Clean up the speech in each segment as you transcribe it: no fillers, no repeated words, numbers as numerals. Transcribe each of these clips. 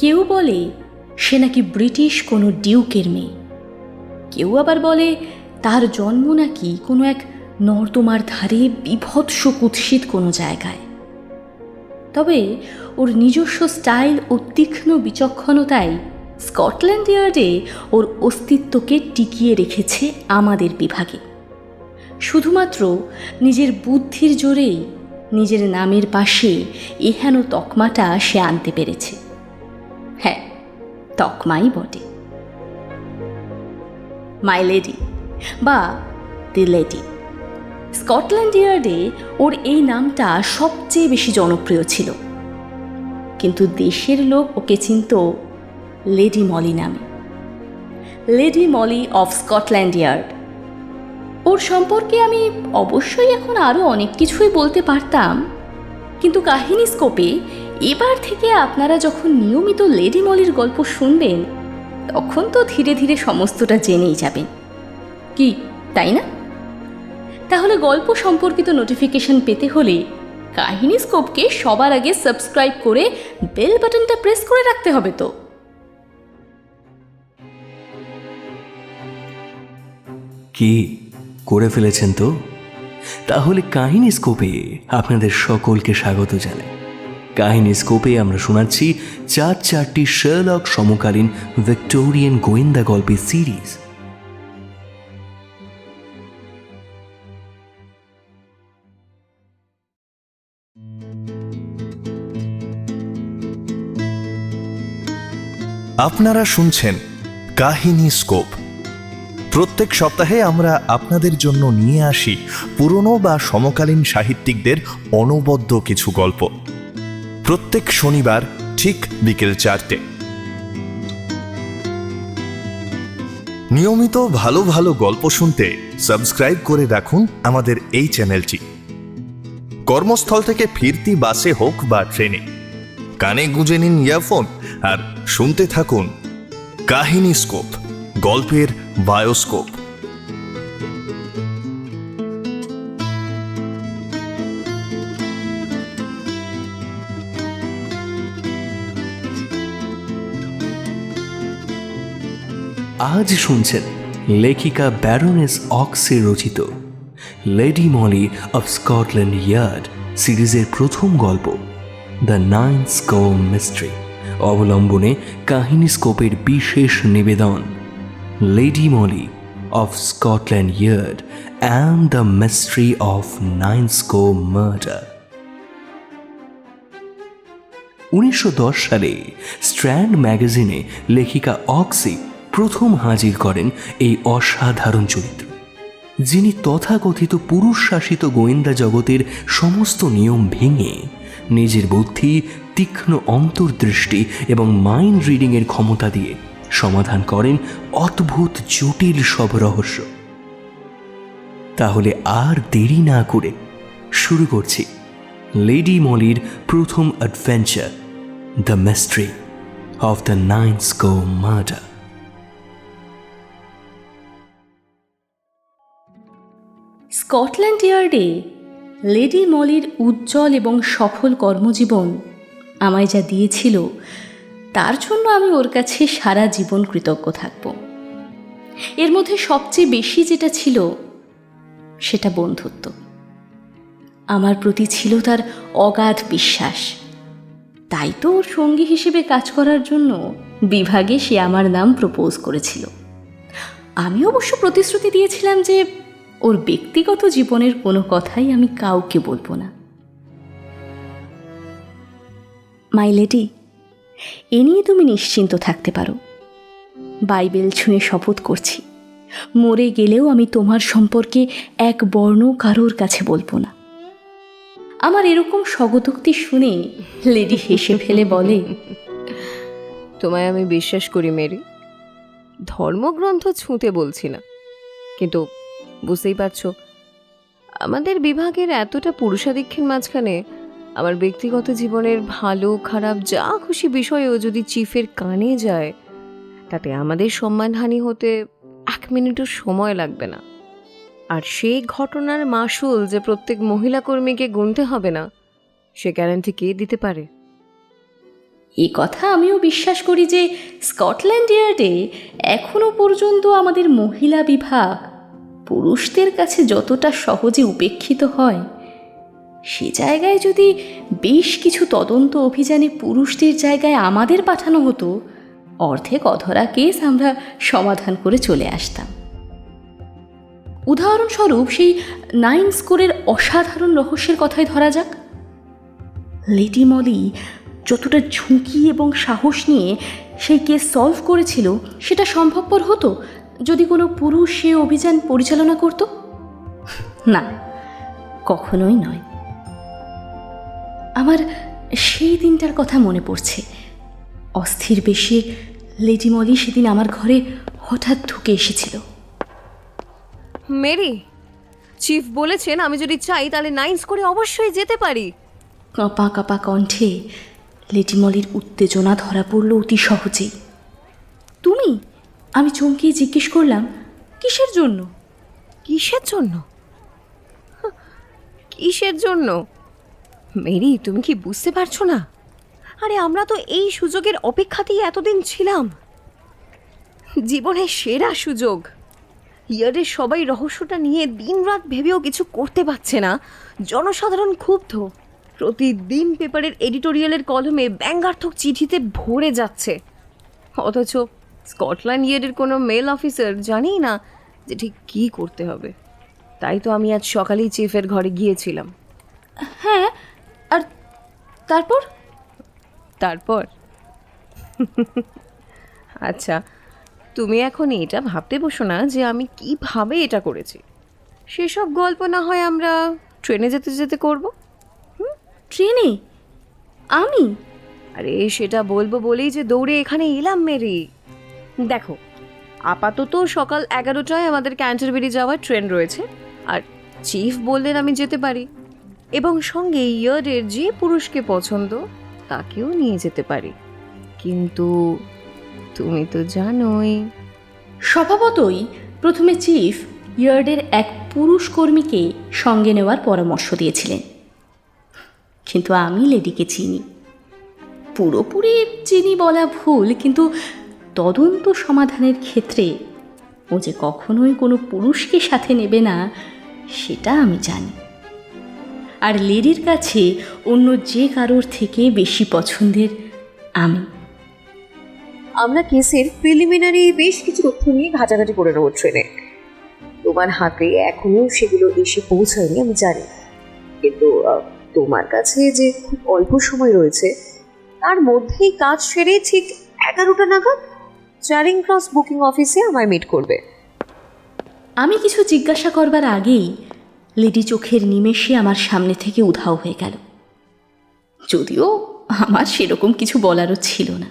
কেউ বলে সে নাকি ব্রিটিশ কোনো ডিউকের মেয়ে, কেউ আবার বলে তার জন্ম নাকি কোনো এক নর্দমার ধারে বীভৎস কুৎসিত কোনো জায়গায়। তবে ওর নিজস্ব স্টাইল ও তীক্ষ্ণ বিচক্ষণতায় স্কটল্যান্ড ইয়ার্ডে ওর অস্তিত্বকে টিকিয়ে রেখেছে আমাদের বিভাগে। শুধুমাত্র নিজের বুদ্ধির জোরেই নিজের নামের পাশে এহেন তকমাটা সে আনতে পেরেছে। হ্যাঁ, তকমাই বটে। মাই লেডি বা দি লেডি। স্কটল্যান্ড ইয়ার্ডে ওর এই নামটা সবচেয়ে বেশি জনপ্রিয় ছিল, কিন্তু দেশের লোক ওকে চিনত লেডি মলি নামে। Lady Molly of Scotland Yard. ওর সম্পর্কে আমি অবশ্যই এখন আরও অনেক কিছুই বলতে পারতাম, কিন্তু কাহিনী স্কোপে এবার থেকে আপনারা যখন নিয়মিত লেডি মলির গল্প শুনবেন তখন তো ধীরে ধীরে সমস্তটা জেনেই যাবেন, কি তাই না? তাহলে গল্প সম্পর্কিত নোটিফিকেশন পেতে হলে কাহিনী স্কোপকে সবার আগে সাবস্ক্রাইব করে বেল বাটনটা প্রেস করে রাখতে হবে। তো কি করে ফেলেছেন তো? তাহলে কাহিনী স্কোপে আপনাদের সকলকে স্বাগত জানাই। কাহিনী স্কোপে আমরা শোনাচ্ছি চারটি শার্লক সমকালীন ভিক্টোরিয়ান গোয়েন্দা গল্পের সিরিজ। আপনারা শুনছেন কাহিনী স্কোপ। প্রত্যেক সপ্তাহে আমরা আপনাদের জন্য নিয়ে আসি পুরনো বা সমকালীন সাহিত্যিকদের অনবদ্য কিছু গল্প। প্রত্যেক শনিবার ঠিক বিকেল 4টে। নিয়মিত ভালো ভালো গল্প শুনতে সাবস্ক্রাইব করে রাখুন আমাদের এই চ্যানেলটি। কর্মস্থল থেকে ফিরতি বাসে হোক বা ট্রেনে, কানে গুঁজে নিন ইয়ারফোন আর শুনতে থাকুন কাহিনী স্কোপ, গল্পের বায়োস্কোপ। আজ শুনছেন লেখিকা ব্যারোনেস অক্সে রচিত Lady Molly of Scotland Yard সিরিজের প্রথম গল্প দ্য নাইন স্কো মিস্ট্রি, অবলম্বনে কাহিনী স্কোপের বিশেষ নিবেদন lady Molly of Scotland Yard and the mystery of nine score murder. 1910 সালে স্ট্র্যান্ড ম্যাগাজিনে লেখিকা অক্সি প্রথম হাজির করেন এই অসাধারণ চরিত্র, যিনি তথাকথিত পুরুষ শাসিত গোয়েন্দা জগতের সমস্ত নিয়ম ভেঙে নিজের বুদ্ধি, তীক্ষ্ণ অন্তর্দৃষ্টি এবং মাইন্ড রিডিংয়ের ক্ষমতা দিয়ে সমাধান করেন অদ্ভুত জটিল সব রহস্য। তাহলে আর দেরি না করে শুরু করছি লেডি মলির প্রথম adventure, the mystery of the nine score murder. Scotland ইয়ার্ডে লেডি মলির উজ্জ্বল এবং সফল কর্মজীবন আমায় যা দিয়েছিল তার জন্য আমি ওর কাছে সারা জীবন কৃতজ্ঞ থাকব। এর মধ্যে সবচেয়ে বেশি যেটা ছিল সেটা বন্ধুত্ব। আমার প্রতি ছিল তার অগাধ বিশ্বাস, তাই তো ওর সঙ্গী হিসেবে কাজ করার জন্য বিভাগে সে আমার নাম প্রপোজ করেছিল। আমি অবশ্য প্রতিশ্রুতি দিয়েছিলাম যে ওর ব্যক্তিগত জীবনের কোনো কথাই আমি কাউকে বলবো না। মাই লেডি, এ নিয়ে তুমি নিশ্চিন্ত থাকতে পারো। বাইবেল ছুঁয়ে শপথ করছি, মরে গেলেও আমি তোমার সম্পর্কে এক বর্ণ কারোর কাছে বলবো না। আমার এরকম স্বগতোক্তি শুনে লেডি হেসে ফেলে বলে, তোমায় আমি বিশ্বাস করি মেরি, ধর্মগ্রন্থ ছুঁতে বলছি না, কিন্তু বুঝতেই পারছো আমাদের বিভাগের এতটা পুরুষাধিক্যের মাঝখানে আমার ব্যক্তিগত জীবনের ভালো খারাপ যা খুশি বিষয়ও যদি চিফের কানে যায় তাতে আমাদের সম্মানহানি হতে 1 মিনিটও সময় লাগবে না। আর সেই ঘটনার মাসুল যে প্রত্যেক মহিলা কর্মীকে গুনতে হবে না, সে গ্যারান্টি কে দিতে পারে? এ কথা আমিও বিশ্বাস করি যে স্কটল্যান্ড ইয়ার্ডে এখনও পর্যন্ত আমাদের মহিলা বিভাগ পুরুষদের কাছে যতটা সহজে উপেক্ষিত হয়, সে জায়গায় যদি বেশ কিছু তদন্ত অভিযানে পুরুষদের জায়গায় আমাদের পাঠানো হতো, অর্ধেক অধরা কেস আমরা সমাধান করে চলে আসতাম। উদাহরণস্বরূপ সেই 9 স্কোরের অসাধারণ রহস্যের কথাই ধরা যাক। লেডি মলি যতটা ঝুঁকি এবং সাহস নিয়ে সেই কেস সলভ করেছিল, সেটা সম্ভবপর হতো যদি কোনো পুরুষ সে অভিযান পরিচালনা করত? না, কখনোই নয়। আমার সেই দিনটার কথা মনে পড়ছে। অস্থির বেশে লেডি মলি সেদিন আমার ঘরে হঠাৎ ঢুকে এসেছিল। মেরি, চিফ বলেছেন আমি যদি চাই তাহলে 9 স্কোরে অবশ্যই যেতে পারি। কাঁপা কাঁপা কণ্ঠে লেডি মলির উত্তেজনা ধরা পড়ল অতি সহজেই। তুমি? আমি চমকিয়ে জিজ্ঞেস করলাম, কিসের জন্য? কিসের জন্য? কিসের জন্য? মেরি, তুমি কি বুঝতে পারছো না? আরে আমরা তো এই সুযোগের অপেক্ষাতেই এতদিন ছিলাম। জীবনের সেরা সুযোগ। ইয়ার্ডের সবাই রহস্যটা নিয়ে দিনরাত ভেবেও কিছু করতে পারছে না। জনসাধারণ ক্ষুব্ধ। প্রতিদিন পেপারের এডিটোরিয়ালের কলমে ব্যঙ্গার্থক চিঠিতে ভরে যাচ্ছে, অথচ স্কটল্যান্ড ইয়ার্ডের কোনো মেল অফিসার জানেই না যে ঠিক কী করতে হবে। তাই তো আমি আজ সকালেই চিফের ঘরে গিয়েছিলাম। হ্যাঁ, আর তারপর? তারপর আচ্ছা, তুমি এখন এটা ভাবতে বসো না যে আমি কিভাবে এটা করেছি। সেসব গল্প না হয় আমরা ট্রেনে যেতে যেতে করব। ট্রেনে? আমি? আরে সেটা বলবো বলেই যে দৌড়ে এখানে এলাম মেরি। দেখো, আপাতত সকাল 11টায় আমাদের ক্যান্টারবেরি যাওয়ার ট্রেন রয়েছে, আর চিফ বললেন আমি যেতে পারি, এবং সঙ্গে ইয়ার্ডের যে পুরুষকে পছন্দ তাকেও নিয়ে যেতে পারি। কিন্তু তুমি তো জানোই। স্বভাবতই প্রথমে চিফ ইয়ার্ডের এক পুরুষ কর্মীকে সঙ্গে নেওয়ার পরামর্শ দিয়েছিলেন, কিন্তু আমি লেডিকে চিনি। পুরোপুরি চিনি বলা ভুল, কিন্তু তদন্ত সমাধানের ক্ষেত্রে ও যে কখনোই কোনো পুরুষকে সাথে নেবে না সেটা আমি জানি। আর লেডির কাছে অন্য যে কারোর থেকে বেশি পছন্দের আমি। আমরা কেসের প্রিলিমিনারি বেশ কিছু তথ্য নিয়ে ঘাটাঘাটি করে নেব ট্রেনে। তোমার হাতে এখনো সেগুলো এসে পৌঁছায়নি আমি জানি, কিন্তু তোমার কাছে যে খুব অল্প সময় রয়েছে, তার মধ্যেই কাজ সেরে ঠিক 11টা নাগাদ চারিং ক্রস বুকিং অফিসে আমায় মিট করবে। আমি কিছু জিজ্ঞাসা করবার আগেই লেডি চোখের নিমেষে আমার সামনে থেকে উধাও হয়ে গেল। যদিও আমার সেরকম কিছু বলারও ছিল না,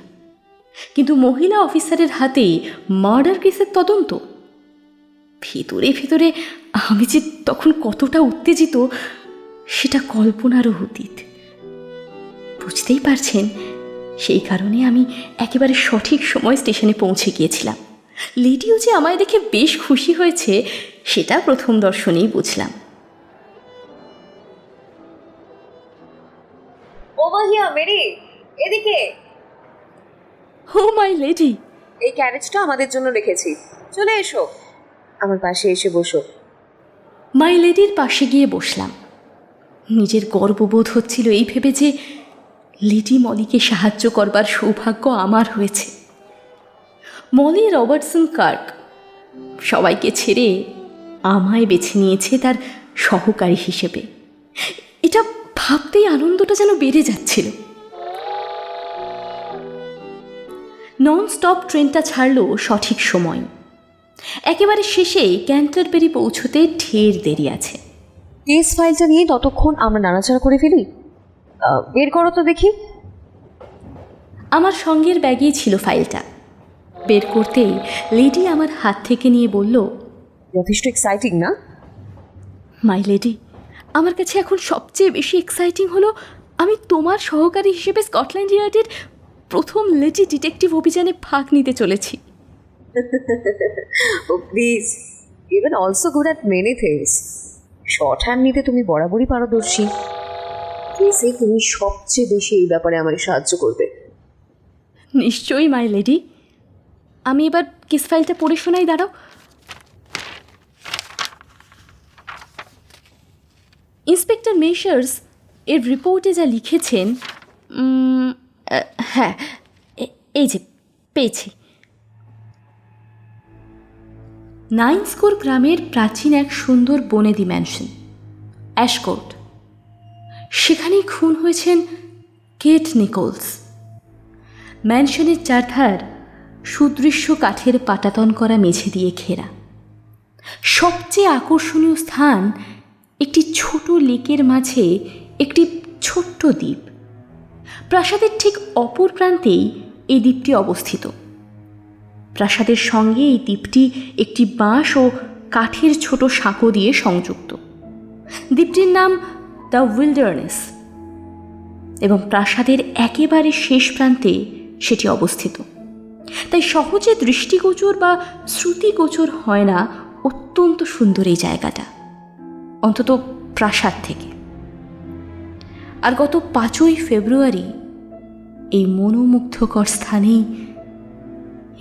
কিন্তু মহিলা অফিসারের হাতে মার্ডার কেসের তদন্ত। ভিতরে ভিতরে আমি যে তখন কতটা উত্তেজিত সেটা কল্পনারও অতীত। বুঝতেই পারছেন, সেই কারণে আমি একেবারে সঠিক সময় স্টেশনে পৌঁছে গিয়েছিলাম। লেডিও যে আমায় দেখে বেশ খুশি হয়েছে সেটা প্রথম দর্শনেই বুঝলাম। ওভার হিয়ার মেরি, এদিকে। ও মাই লেডি! এই ক্যারেজটা আমাদের জন্য রেখেছি, চলে এসো, আমার পাশে এসে বসো। মাই লেডির পাশে গিয়ে বসলাম। নিজের গর্ববোধ হচ্ছিল এই ভেবে যে লেডি মলিকে সাহায্য করবার সৌভাগ্য আমার হয়েছে। মলি রবার্টসন কার্ক সবাইকে ছেড়ে আমায় বেছে নিয়েছে তার সহকারী হিসেবে। এটা ভাবতেই আনন্দটা যেন বেড়ে যাচ্ছিল। নন স্টপ ট্রেনটা ছাড়লো সঠিক সময়। একেবারে শেষে ক্যান্টারবেরি পৌঁছতে ঢের দেরি আছে। কেস ফাইলটা নিয়ে ততক্ষণ আমরা নাড়াচাড়া করে ফেলি। বের করো তো দেখি। আমার সঙ্গের ব্যাগেই ছিল ফাইলটা। বের করতেই লেডি আমার হাত থেকে নিয়ে বলল, যথেষ্ট এক্সাইটিং না? মাই লেডি, আমার কাছে এখন সবচেয়ে বেশি এক্সাইটিং হলো আমি তোমার সহকারী হিসেবে স্কটল্যান্ড ইয়ার্ডের প্রথম লেডি ডিটেকটিভ অভিযানে ভাগ নিতে চলেছি। Oh please, even also good at many things. Shorthand নিতে তুমি বরাবরই পারদর্শী। কেসে তুমি সবচেয়ে বেশি এই ব্যাপারে আমায় সাহায্য করবে। নিশ্চয়ই মাই লেডি। আমি এবার কেস ফাইলটা পড়ে শোনাই, দাঁড়াও। ইন্সপেক্টর মেশার্স এর রিপোর্টে যা লিখেছেন, হ্যাঁ, এই যে পেয়েছি। 9 স্কোর গ্রামের প্রাচীন এক সুন্দর বনেদি ম্যানশন, অ্যাশকোর্ট, সেখানেই খুন হয়েছেন কেট নিকোলস। ম্যানশনের চারধার সুদৃশ্য কাঠের পাটাতন করা মেঝে দিয়ে ঘেরা। সবচেয়ে আকর্ষণীয় স্থান একটি ছোট লেকের মাঝে একটি ছোট্ট দ্বীপ। প্রাসাদের ঠিক অপর প্রান্তেই এই দ্বীপটি অবস্থিত। প্রাসাদের সঙ্গে এই দ্বীপটি একটি বাঁশ ও কাঠের ছোট সাঁকো দিয়ে সংযুক্ত। দ্বীপটির নাম দ্য উইল্ডারনেস এবং প্রাসাদের একেবারে শেষ প্রান্তে সেটি অবস্থিত। তাই সহজে দৃষ্টিগোচর বা শ্রুতিগোচর হয় না অত্যন্ত সুন্দর এই জায়গাটা, অন্তত প্রাসাদ থেকে। আর গত 5ই ফেব্রুয়ারি এই মনোমুগ্ধকর স্থানেই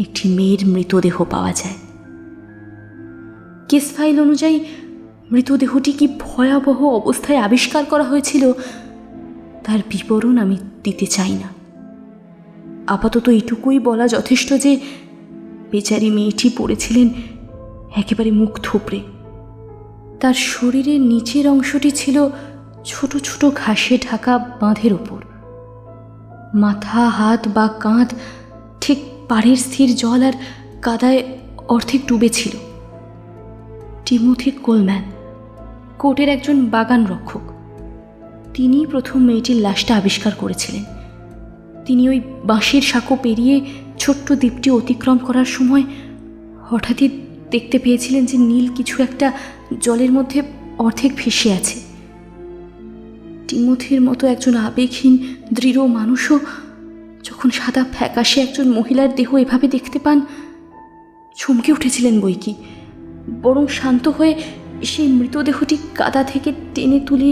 একটি মেয়ের মৃতদেহ পাওয়া যায়। কেস ফাইল অনুযায়ী মৃতদেহটি কি ভয়াবহ অবস্থায় আবিষ্কার করা হয়েছিল তার বিবরণ আমি দিতে চাই না। আপাতত এটুকুই বলা যথেষ্ট যে বেচারি মেয়েটি পড়েছিলেন একেবারে মুখ থুবড়ে। তার শরীরের নিচের অংশটি ছিল ছোট ছোট ঘাসে ঢাকা বাঁধের ওপর। মাথা, হাত বা কাঁধ ঠিক পাড়ের স্থির জল আর কাদায় অর্ধেক ডুবেছিল। টিমোথি কোলম্যান, কোর্টের একজন বাগান রক্ষক, তিনি প্রথম মেয়েটির লাশটা আবিষ্কার করেছিলেন। তিনি ওই বাঁশের সাঁকো পেরিয়ে ছোট্ট দ্বীপটি অতিক্রম করার সময় হঠাৎই দেখতে পেয়েছিলেন যে নীল কিছু একটা জলের মধ্যে অর্ধেক ভেসে আছে। টিমোথির মতো একজন আবেগহীন দৃঢ় মানুষও যখন সাদা ফ্যাকাশে একজন মহিলার দেহ এভাবে দেখতে পান, চমকে উঠেছিলেন বই কি, বরং শান্ত হয়ে সেই মৃতদেহটি কাদা থেকে টেনে তুলে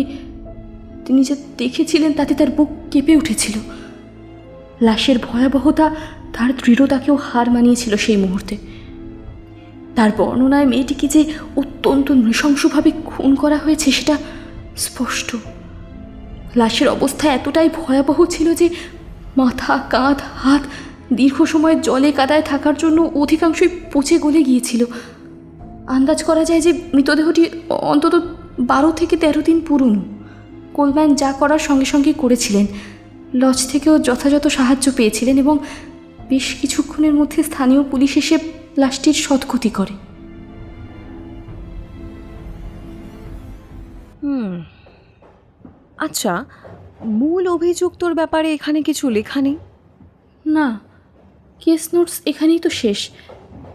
তিনি যা দেখেছিলেন তাতে তার বুক কেঁপে উঠেছিল। লাশের ভয়াবহতা তার দৃঢ়তাকেও হার মানিয়েছিল সেই মুহূর্তে। তার বর্ণনায় মেয়েটিকে যে অত্যন্ত নৃশংসভাবে খুন করা হয়েছে সেটা স্পষ্ট। লাশের অবস্থা এতটাই ভয়াবহ ছিল যে মাথা, কাঁধ, হাত দীর্ঘ সময় জলে কাদায় থাকার জন্য অধিকাংশই পচে গলে গিয়েছিল। আন্দাজ করা যায় যে মৃতদেহটি অন্তত 12 থেকে 13 দিন পুরনো। কোলম্যান যা করার সঙ্গে সঙ্গে করেছিলেন। লজ থেকেও যথাযথ সাহায্য পেয়েছিলেন এবং বেশ কিছুক্ষণের মধ্যে স্থানীয় পুলিশ এসে লাশটির সৎগতি করে। আচ্ছা, মূল অভিযুক্তর ব্যাপারে এখানে কিছু লেখা নেই? না, কেস নোটস এখানেই তো শেষ।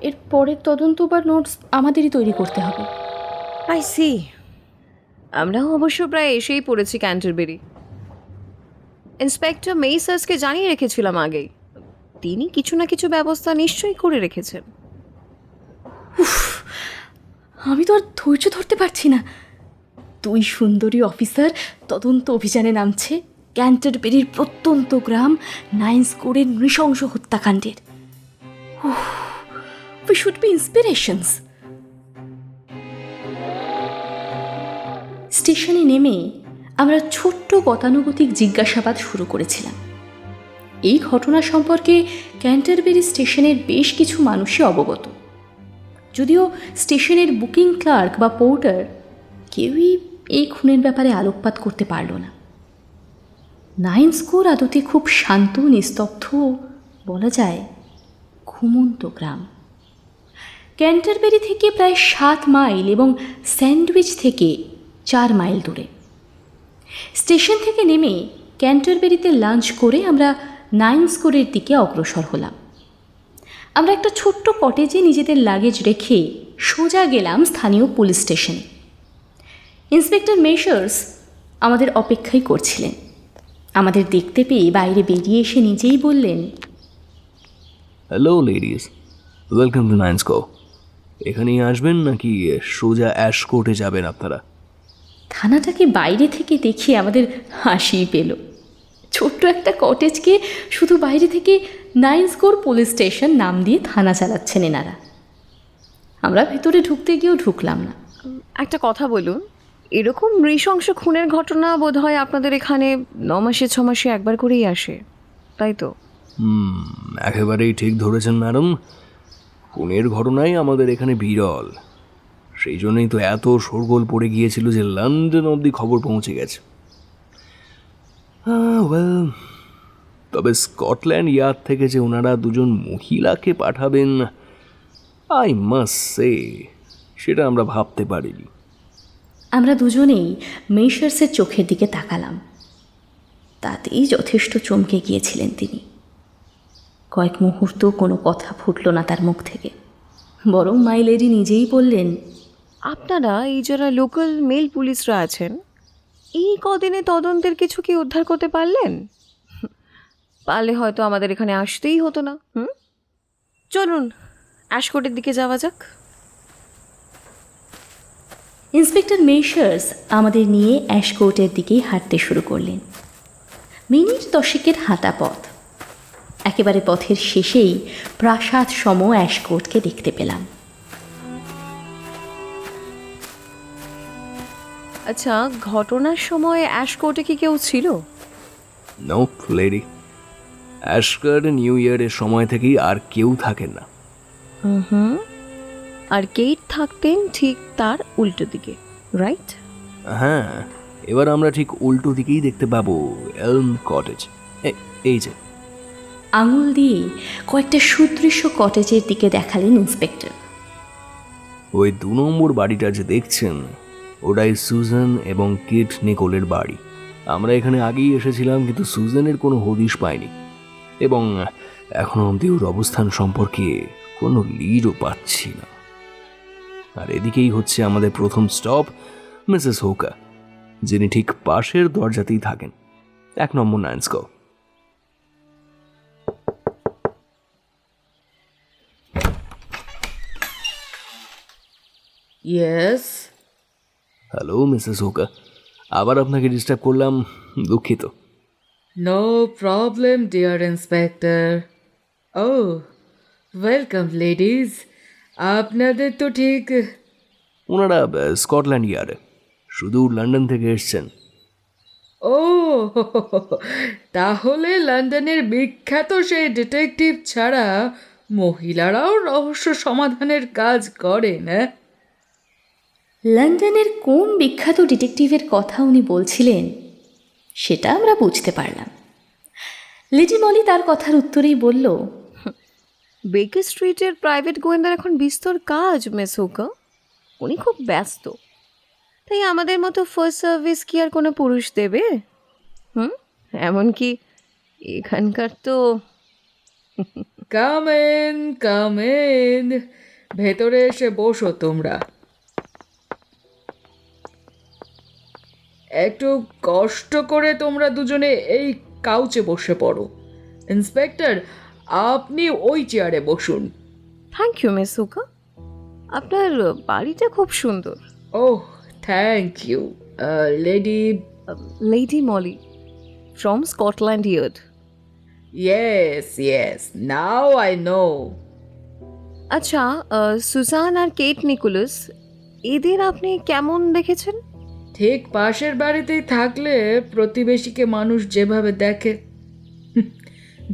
এর পরের তদন্ত বা নোটস আমাদেরই তৈরি করতে হবে। I see. আমরাও অবশ্য প্রায় এসেই পড়েছি ক্যান্টারবেরি। ইন্সপেক্টর মেসার্সকে জানিয়ে রেখেছিলাম আগেই। তিনি কিছু না কিছু ব্যবস্থা নিশ্চয়ই করে রেখেছেন। আমি তো আর ধৈর্য ধরতে পারছি না। 2 সুন্দরী অফিসার তদন্ত অভিযানে নামছে ক্যান্টারবেরির প্রত্যন্ত গ্রাম 9 স্কোরের নৃশংস হত্যাকাণ্ডের। We should be inspirations. স্টেশনে নেমে আমরা ছোট্ট গতানুগতিক জিজ্ঞাসাবাদ শুরু করেছিলাম। এই ঘটনা সম্পর্কে ক্যান্টারবেরি স্টেশনের বেশ কিছু মানুষই অবগত, যদিও স্টেশনের বুকিং ক্লার্ক বা পোর্টার কেউই এই খুনের ব্যাপারে আলোকপাত করতে পারল না। 9 স্কোর আদতে খুব শান্ত, নিস্তব্ধ, বলা যায় ঘুমন্ত গ্রাম। ক্যান্টারবেরি থেকে প্রায় 7 মাইল এবং স্যান্ডউইচ থেকে 4 মাইল দূরে। স্টেশন থেকে নেমে ক্যান্টারবেরিতে লাঞ্চ করে আমরা 9 স্কোরের দিকে অগ্রসর হলাম। আমরা একটা ছোট্ট কটেজে নিজেদের লাগেজ রেখে সোজা গেলাম স্থানীয় পুলিশ স্টেশনে। ইন্সপেক্টর মেশার্স আমাদের অপেক্ষাই করছিলেন। আমাদের দেখতে পেয়ে বাইরে বেরিয়ে এসে নিজেই বললেন, hello ladies, welcome to 9 score. এখানেই আসবেন নাকি সোজা অ্যাশকোর্টে যাবেন আপনারা? থানাটাকে বাইরে থেকে দেখে আমাদের হাসি পেল। ছোট্ট একটা কটেজকে শুধু বাইরে থেকে 9 স্কোর পুলিশ স্টেশন নাম দিয়ে থানা চালাচ্ছেন এনারা। আমরা ভেতরে ঢুকতে গিয়েও ঢুকলাম না। একটা কথা বলুন, এরকম নৃশংস খুনের ঘটনা বোধ হয় আপনাদের এখানে 9 মাসে 6 মাসে একবার করেই আসে, তাই তো? একেবারেই ঠিক ধরেছেন ম্যাডাম, খুনের ঘটনাই আমাদের এখানে বিরল। সেই জন্যই তো এত শোরগোল পড়ে গিয়েছিল যে লন্ডন অবধি খবর পৌঁছে গেছে। ওয়েল, তবে স্কটল্যান্ড ইয়ার্ড থেকে যে ওনারা দুজন মহিলাকে পাঠাবেন, আই মাস্ট সে, সেটা আমরা ভাবতে পারিনি। আমরা দুজনেই মেশার্সের চোখের দিকে তাকালাম। তাতেই যথেষ্ট চমকে গিয়েছিলেন তিনি। কয়েক মুহূর্ত কোনো কথা ফুটল না তার মুখ থেকে, বরং মাই লেডি নিজেই বললেন, আপনারা এই যারা লোকাল মেল পুলিশরা আছেন, এই কদিনে তদন্তের কিছু কি উদ্ধার করতে পারলেন? পারলে হয়তো আমাদের এখানে আসতেই হতো না। চলুন অ্যাশকোটের দিকে যাওয়া যাক। ইন্সপেক্টর মেশার্স আমাদের নিয়ে অ্যাশকোর্টের দিকেই হাঁটতে শুরু করলেন। মিনিট 10 হাঁটা পথ। একেবারে পথের শেষেই প্রাসাদ সম অ্যাশকোর্টকে দেখতে পেলাম। আচ্ছা, ঘটনার সময় অ্যাশকোর্টে কি কেউ ছিল? নো লেডি, অ্যাশকার্ড নিউ ইয়ারের সময় থেকেই আর কেউ থাকেন না। আর কেট থাকতেন ঠিক তার উল্টো দিকে, রাইট? হ্যাঁ, এবার আমরা ঠিক উল্টো দিকেই দেখতে পাবো এলম কটেজ। এই যে। আঙুল দিয়ে কয়েকটা সুদৃশ্য কটেজের দিকে দেখালেন ইন্সপেক্টর। ওই 2 নম্বর বাড়িটা যে দেখছেন, ওটাই সুজান এবং কিট নিকোলের বাড়ি। আমরা এখানে আগেই এসেছিলাম, কিন্তু সুজানের কোনো হদিশ পাইনি, এবং এখনো অবধি ওর অবস্থান সম্পর্কে কোনো লিডও পাচ্ছি না। আর এদিকেই হচ্ছে আমাদের প্রথম স্টপ, মিসেস হোকা, যিনি ঠিক পাশের দরজাতেই থাকেন, 1 নম্বর Ninescore. Yes. Hello Mrs Hoka, আবার আপনাকে ডিস্টার্ব করলাম, দুঃখিত। No problem dear inspector. Oh welcome ladies. আপনাদের তো ঠিক ওনারা স্কটল্যান্ড ইয়ার্ডে, শুধু লন্ডন থেকে এসছেন। ও তাহলে লন্ডনের বিখ্যাত সেই ডিটেকটিভ ছাড়া মহিলারাও রহস্য সমাধানের কাজ করেন? লন্ডনের কোন বিখ্যাত ডিটেকটিভের কথা উনি বলছিলেন সেটা আমরা বুঝতে পারলাম। লেডি মলি তার কথার উত্তরেই বলল, বেকার স্ট্রিটের প্রাইভেট গোয়েন্দার এখন বিস্তর কাজ মিস হোকা, উনি খুব ব্যস্ত। তাই আমাদের মতো ফার্স্ট সার্ভিস কি আর কোনো পুরুষ দেবে? এমনকি এখানকার তো কামেন কামেন, ভেতরে এসে বসো তোমরা। একটু কষ্ট করে তোমরা দুজনে এই কাউচে বসে পড়ো। ইন্সপেক্টর, আপনি ওই চেয়ারে বসুন। থ্যাংক ইউ মিস হোকা, আপনার বাড়িটা খুব সুন্দর। Oh thank you lady. Lady Molly from Scotland Yard. Yes now I know. আচ্ছা, সুজান আর কেট নিকোলাস, এদের আপনি কেমন দেখেছেন? ঠিক পাশের বাড়িতেই থাকলে প্রতিবেশীকে মানুষ যেভাবে দেখে,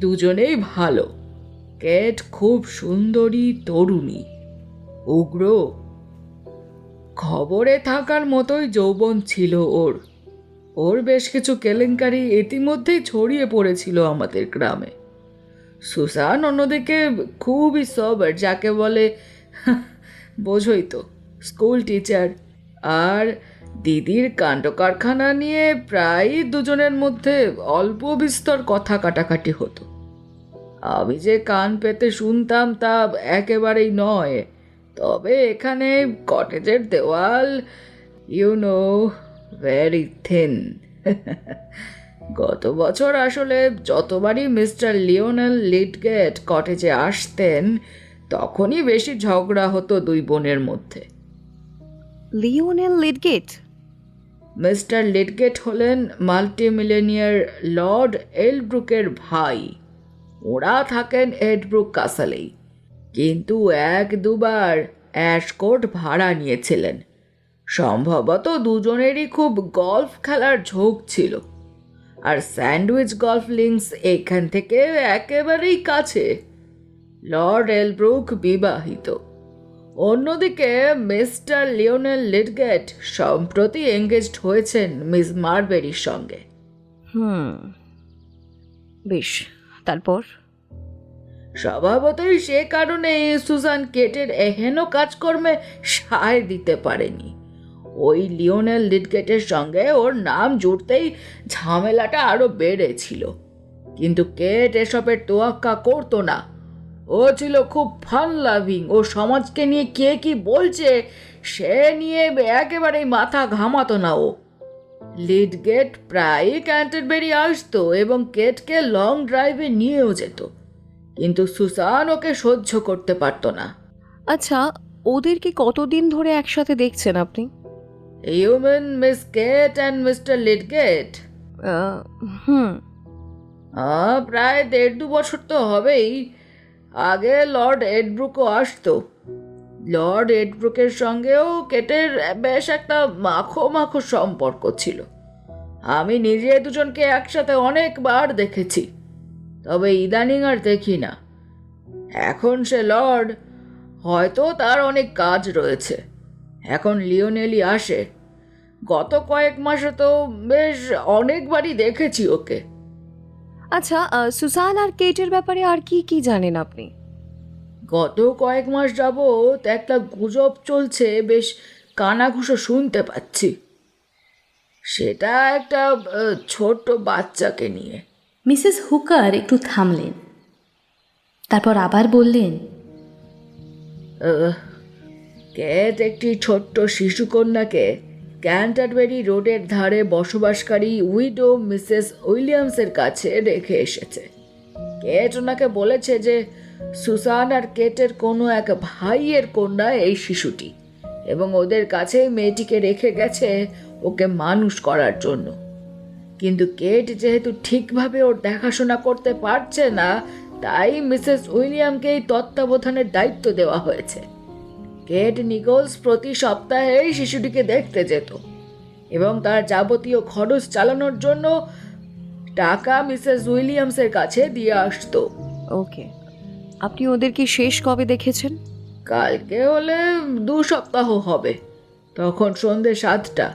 দুজনেই ভালো। কেট খুব সুন্দরী তরুণী, উগ্র, খবরে থাকার মতোই যৌবন ছিল ওর। ওর বেশ কিছু কেলেঙ্কারি ইতিমধ্যেই ছড়িয়ে পড়েছিল আমাদের গ্রামে। সুসান অন্যদিকে খুবই সবার, যাকে বলে বোঝই তো, স্কুল টিচার। আর দিদির কাণ্ড কারখানা নিয়ে প্রায় দুজনের মধ্যে অল্প বিস্তর কথা কাটাকাটি হতো। আমি যে কান পেতে শুনতাম তা একেবারেই নয়, তবে এখানে কটেজের দেওয়াল ভেরি থিন। গত বছর আসলে যতবারই মিস্টার লিওনেল লিডগেট কটেজে আসতেন, তখনই বেশি ঝগড়া হতো দুই বোনের মধ্যে। লিওনেল লিডগেট? মিস্টার লিডগেট হলেন মাল্টিমিলিয়নিয়ার লর্ড এলব্রুকের ভাই। ওরা থাকেন এডব্রুক কাসালেই, কিন্তু 1-2 বার অ্যাশকোট ভাড়া নিয়েছিলেন। সম্ভবত দুজনেরই খুব গলফ খেলার ঝোঁক ছিল। আর স্যান্ডউইচ গলফ লিঙ্কস এখান থেকে একেবারেই কাছে। লর্ড এলব্রুক বিবাহিত। অন্যদিকে মিস্টার লিওনেল লিডগেট সম্প্রতি এঙ্গেজড হয়েছেন মিস মারবেরির সঙ্গে। বেশ, তারপর? স্বভাবতই সে কারণে সুসান কেটের এহেন কাজকর্মে সায় দিতে পারেনি। ওই লিওনেল লিডগেটের সঙ্গে ওর নাম জুড়তেই ঝামেলাটা আরো বেড়েছিল। কিন্তু কেট এসবের তোয়াক্কা করতো না। ও ছিল খুব ফান লাভিং। ও সমাজকে নিয়ে কে কি বলছে সে নিয়ে একেবারেই মাথা ঘামাতো না ও। লিডগেট প্রায়ই ক্যান্টারবেরি আসতো এবং কেটকে লং ড্রাইভে নিয়েও যেত, কিন্তু সুসান ওকে সহ্য করতে পারতো না। আচ্ছা, ওদেরকে কতদিন ধরে একসাথে দেখছেন আপনি? You mean Miss Kate and Mister Lidgate? Hmm. প্রায় 1.5-2 বছর তো হবেই। আগে লর্ড এডব্রুকও আসতো। লর্ড এডব্রুকের সঙ্গেও কেটের বেশ একটা মাখো মাখো সম্পর্ক ছিল। আমি নিজে দুজনকে একসাথে অনেকবার দেখেছি, তবে ইদানিং আর দেখি না। এখন সে লর্ড, হয়তো তার অনেক কাজ রয়েছে। এখন লিওনেলি আসে। গত কয়েক মাসে তো বেশ অনেকবারই দেখেছি ওকে। আচ্ছা, সুসান আর কেটের ব্যাপারে আর কি কি জানেন আপনি? গত কয়েক মাস যাবৎ একটা গুজব চলছে, বেশ কানাঘুষো শুনতে পাচ্ছি। সেটা একটা ছোট্ট বাচ্চাকে নিয়ে। মিসেস হুকার একটু থামলেন, তারপর আবার বললেন, কেট একটি ছোট্ট শিশুকন্যাকে ক্যান্টারবেরি রোডের ধারে বসবাসকারী উইডো মিসেস উইলিয়ামসের কাছে রেখে এসেছে। কেট ওনাকে বলেছে যে সুসান আর কেটের কোনো এক ভাইয়ের কন্যা এই শিশুটি, এবং ওদের কাছে মেয়েটিকে রেখে গেছে ওকে মানুষ করার জন্য। কিন্তু কেট যেহেতু ঠিকভাবে ওর দেখাশোনা করতে পারছে না, তাই মিসেস উইলিয়ামকে এই তত্ত্বাবধানের দায়িত্ব দেওয়া হয়েছে। কেট নিকোলস প্রতি সপ্তাহে এই শিশুটিকে দেখতে যেত এবং তার যাবতীয় খরচ চালানোর জন্য টাকা মিসেস উইলিয়ামসের কাছে দিয়ে আসতো। ওকে, আপনি ওদেরকে শেষ কবে দেখেছেন? কালকে হলে 2 সপ্তাহ হবে। তখন সন্ধে 7টা।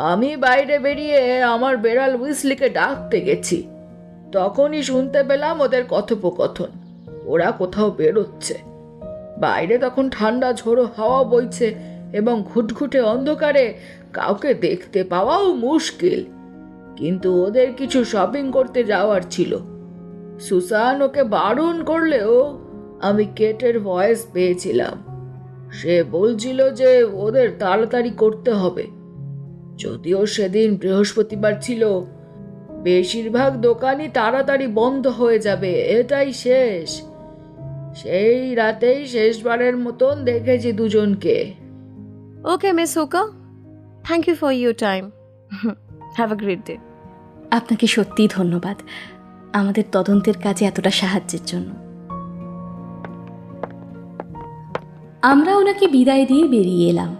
আমি বাইরে বেরিয়ে আমার বেড়াল উইসলিকে ডাকতে গেছি। তখনই শুনতে পেলাম ওদের কথোপকথন। ওরা কোথাও বেরোচ্ছে। বাইরে তখন ঠান্ডা ঝোড়ো হাওয়া বইছে এবং ঘুটঘুটে অন্ধকারে কাউকে দেখতে পাওয়াও মুশকিল। কিন্তু ওদের কিছু শপিং করতে যাওয়ার ছিল। সুসান ওকে বারণ করলেও আমি কেটের ভয়েস পেয়েছিলাম। সে বলছিল যে ওদের তাড়াতাড়ি করতে হবে। যদিও সেদিন বৃহস্পতিবার ছিল, বেশিরভাগ দোকানই তাড়াতাড়ি বন্ধ হয়ে যাবে, এটাই শেষ। সেই রাতেই শেষবারের মতন দেখেছি দুজনকে। Okay Miss Hooka, thank you for your time. Have a great day. আপনাকে সত্যিই ধন্যবাদ আমাদের তদন্তের কাজে এতটা সাহায্যের জন্য। আমরা ওনাকে বিদায় দিয়ে বেরিয়ে এলাম।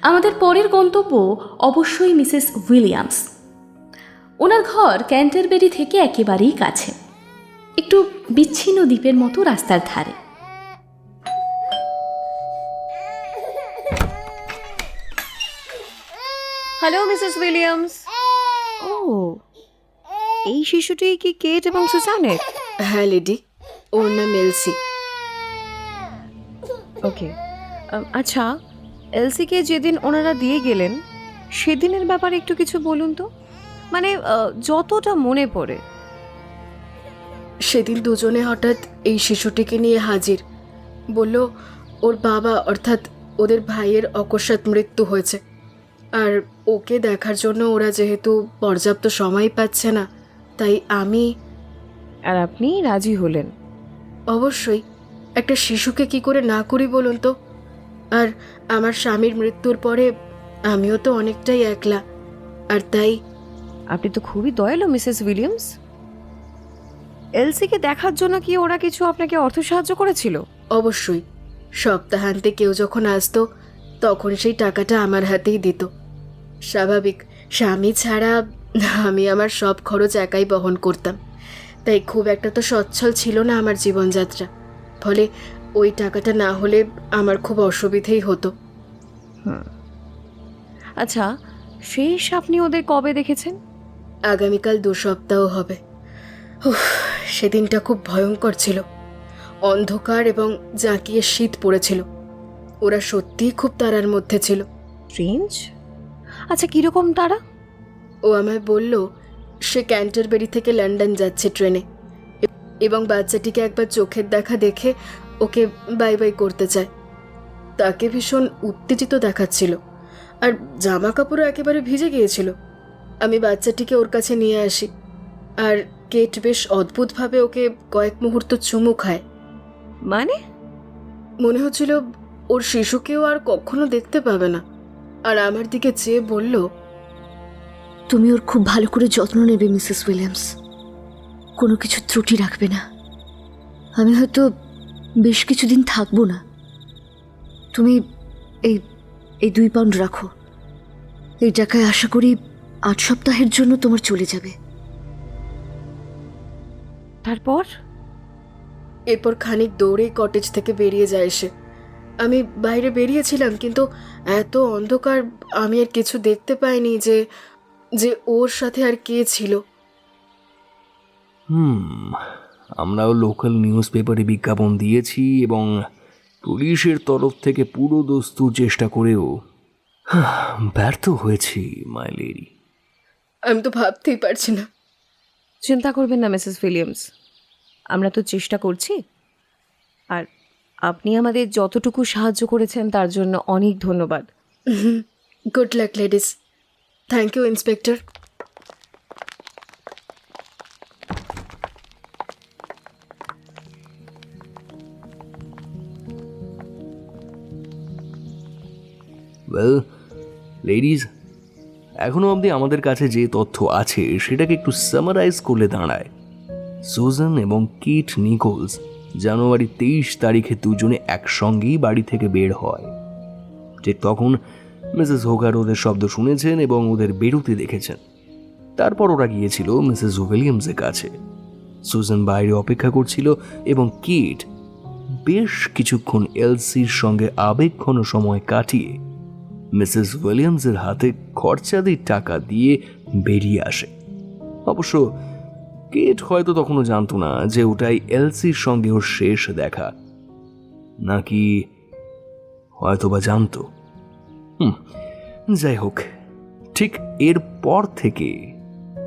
আমাদের পরের গন্তব্য অবশ্যই মিসেস উইলিয়ামস। ওনার ঘর ক্যান্টারবেরি থেকে একেবারেই কাছে, একটু বিচ্ছিন্ন দ্বীপের মতো রাস্তার ধারে। Hello Mrs Williams. ও, এই শিশুটি কি কেট এবং সুসানের? হ্যাঁ লেডি, ওর নাম এলসি। ওকে, আচ্ছা, এলসিকে যেদিন ওনারা দিয়ে গেলেন সেদিনের ব্যাপারে একটু কিছু বলুন তো, মানে যতটা মনে পড়ে। সেদিন দুজনে হঠাৎ এই শিশুটিকে নিয়ে হাজির। বলল ওর বাবা অর্থাৎ ওদের ভাইয়ের অকস্মাৎ মৃত্যু হয়েছে, আর ওকে দেখার জন্য ওরা যেহেতু পর্যাপ্ত সময় পাচ্ছে না, তাই আমি। আর আপনি রাজি হলেন? অবশ্যই, একটা শিশুকে কি করে না করি বলুন তো। আর আমার স্বামীর মৃত্যুর পরে আমিও তো অনেকটাই একলা, আর তাই আপনি তো খুবই দয়ালু মিসেস উইলিয়ামস। এলসিকে দেখার জন্য কি ওরা কিছু আপনাকে অর্থ সাহায্য করেছিল? অবশ্যই সপ্তাহান্তে কেউ যখন আসতো তখন সেই টাকাটা আমার হাতেই দিত। স্বাভাবিক, স্বামী ছাড়া আমি আমার সব খরচ একাই বহন করতাম, তাই খুব একটা তো সচ্ছল ছিল না আমার জীবনযাত্রা। ফলে ওই টাকাটা না হলে আমার খুব অসুবিধেই হতো। আচ্ছা, শেষ আপনি ওদের কবে দেখেছেন? আগামীকাল 2 সপ্তাহ হবে। উফ, সেদিনটা খুব ভয়ঙ্কর ছিল। অন্ধকার এবং জাঁকিয়ে শীত পড়েছিল। ওরা সত্যিই খুব তারার মধ্যে ছিল। স্ট্রেঞ্জ। আচ্ছা, কিরকম তারা? ও আমায় বলল সে ক্যান্টারবেরি থেকে লন্ডন যাচ্ছে ট্রেনে, এবং বাচ্চাটিকে একবার চোখের দেখা দেখে ওকে বাই বাই করতে চায়। তাকে ভীষণ উত্তেজিত দেখাচ্ছিল, আর জামা কাপড়ও একেবারে ভিজে গিয়েছিল। আমি বাচ্চাটিকে ওর কাছে নিয়ে আসি, আর কেট বেশ অদ্ভুতভাবে ওকে কয়েক মুহূর্ত চুমু খায়। মানে? মনে হচ্ছিল ওর শিশুকেও আর কখনো দেখতে পাবে না। আর আমার দিকে চেয়ে বলল, তুমি ওর খুব ভালো করে যত্ন নেবে মিসেস উইলিয়ামস, কোনো কিছু ত্রুটি রাখবে না। আমি হয়তো বেশ কিছুদিন থাকবো না। তুমি এই এই 2 পাউন্ড রাখো। এই টাকায় আশা করি 8 সপ্তাহের জন্য তোমার চলে যাবে। তারপর? এরপর খানিক দৌড়েই কটেজ থেকে বেরিয়ে যায় সে। আমি বাইরে বেরিয়েছিলাম, কিন্তু এত অন্ধকার আমি আর কিছু দেখতে পাইনি যে যে ওর সাথে আর কে ছিল। আমরাও লোকাল নিউজ পেপারে বিজ্ঞাপন দিয়েছি এবং পুলিশের তরফ থেকে পুরো দস্তুর চেষ্টা করেও ব্যর্থ হয়েছি মাই লেডি। আমি তো ভাবতেই পারছি না। চিন্তা করবেন না মিসেস উইলিয়ামস, আমরা তো চেষ্টা করছি। আর আপনি আমাদের যতটুকু সাহায্য করেছেন তার জন্য অনেক ধন্যবাদ। Good luck ladies. Thank you inspector. Well ladies, এখনও অবধি আমাদের কাছে যে তথ্য আছে সেটাকে একটু সামারাইজ করলে দাঁড়ায়, সুজান এবং কিট নিকোলস জানুয়ারি 23 তারিখে দুজনে একসঙ্গেই বাড়ি থেকে বের হয়। ঠিক তখন মিসেস হোগার ওদের শব্দ শুনেছেন এবং ওদের বেরোতে দেখেছেন। তারপর ওরা গিয়েছিল মিসেস উইলিয়ামসের কাছে। সুজান বাইরে অপেক্ষা করছিল এবং কিট বেশ কিছুক্ষণ এলসির সঙ্গে আবেগঘন সময় কাটিয়ে মিসেস উইলিয়ামসের হাতে খরচাদির টাকা দিয়ে বেরিয়ে আসে। অবশ্য কেট হয়তো তখনও জানতো না যে ওটাই এলসির সঙ্গে ওর শেষ দেখা, নাকি হয়তোবা জানতো। যাই হোক, ঠিক এরপর থেকে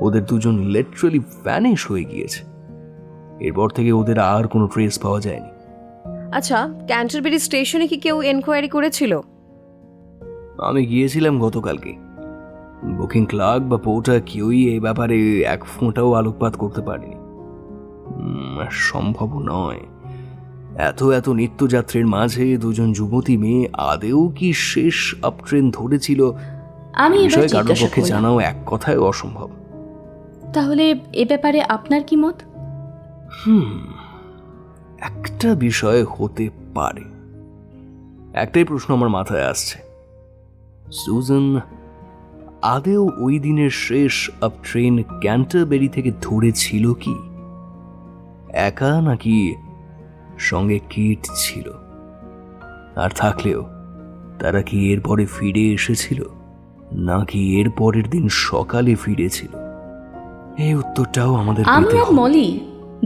ওদের দুজন লিটারালি ভ্যানিশ হয়ে গিয়েছে। এরপর থেকে ওদের আর কোনো ট্রেস পাওয়া যায়নি। আচ্ছা, ক্যান্টারবেরি স্টেশনে কি কেউ এনকোয়ারি করেছিল? আমি গিয়েছিলাম গতকালকে। বুকিং ক্লার্ক বা পোর্টার কেউই এই ব্যাপারে এক ফোঁটাও আলোকপাত করতে পারেনি। সম্ভব নয়। এত নিত্যযাত্রীর মাঝে দুজন যুবতী মেয়ে আদেও কি শেষ আপ ট্রেন ধরেছিল আমি এবার বিষয়ে কারোর জিজ্ঞাসা পক্ষে করলাম, জানাও এক কথায় অসম্ভব। তাহলে এ ব্যাপারে আপনার কি মত? একটা বিষয় হতে পারে। একটাই প্রশ্ন আমার মাথায় আসছে, সুজান আদেও ওই দিনের শেষ আপ ট্রেন ক্যান্টারবেরি থেকে ধরেছিল কি একা, নাকি সঙ্গে কিট ছিল? আর থাকলেও তারা কি এরপরে ফিরে এসেছিল, নাকি এর পরের দিন সকালে ফিরেছিল? এই উত্তরটাও আমাদের আমি পেতে আর হবে। মলি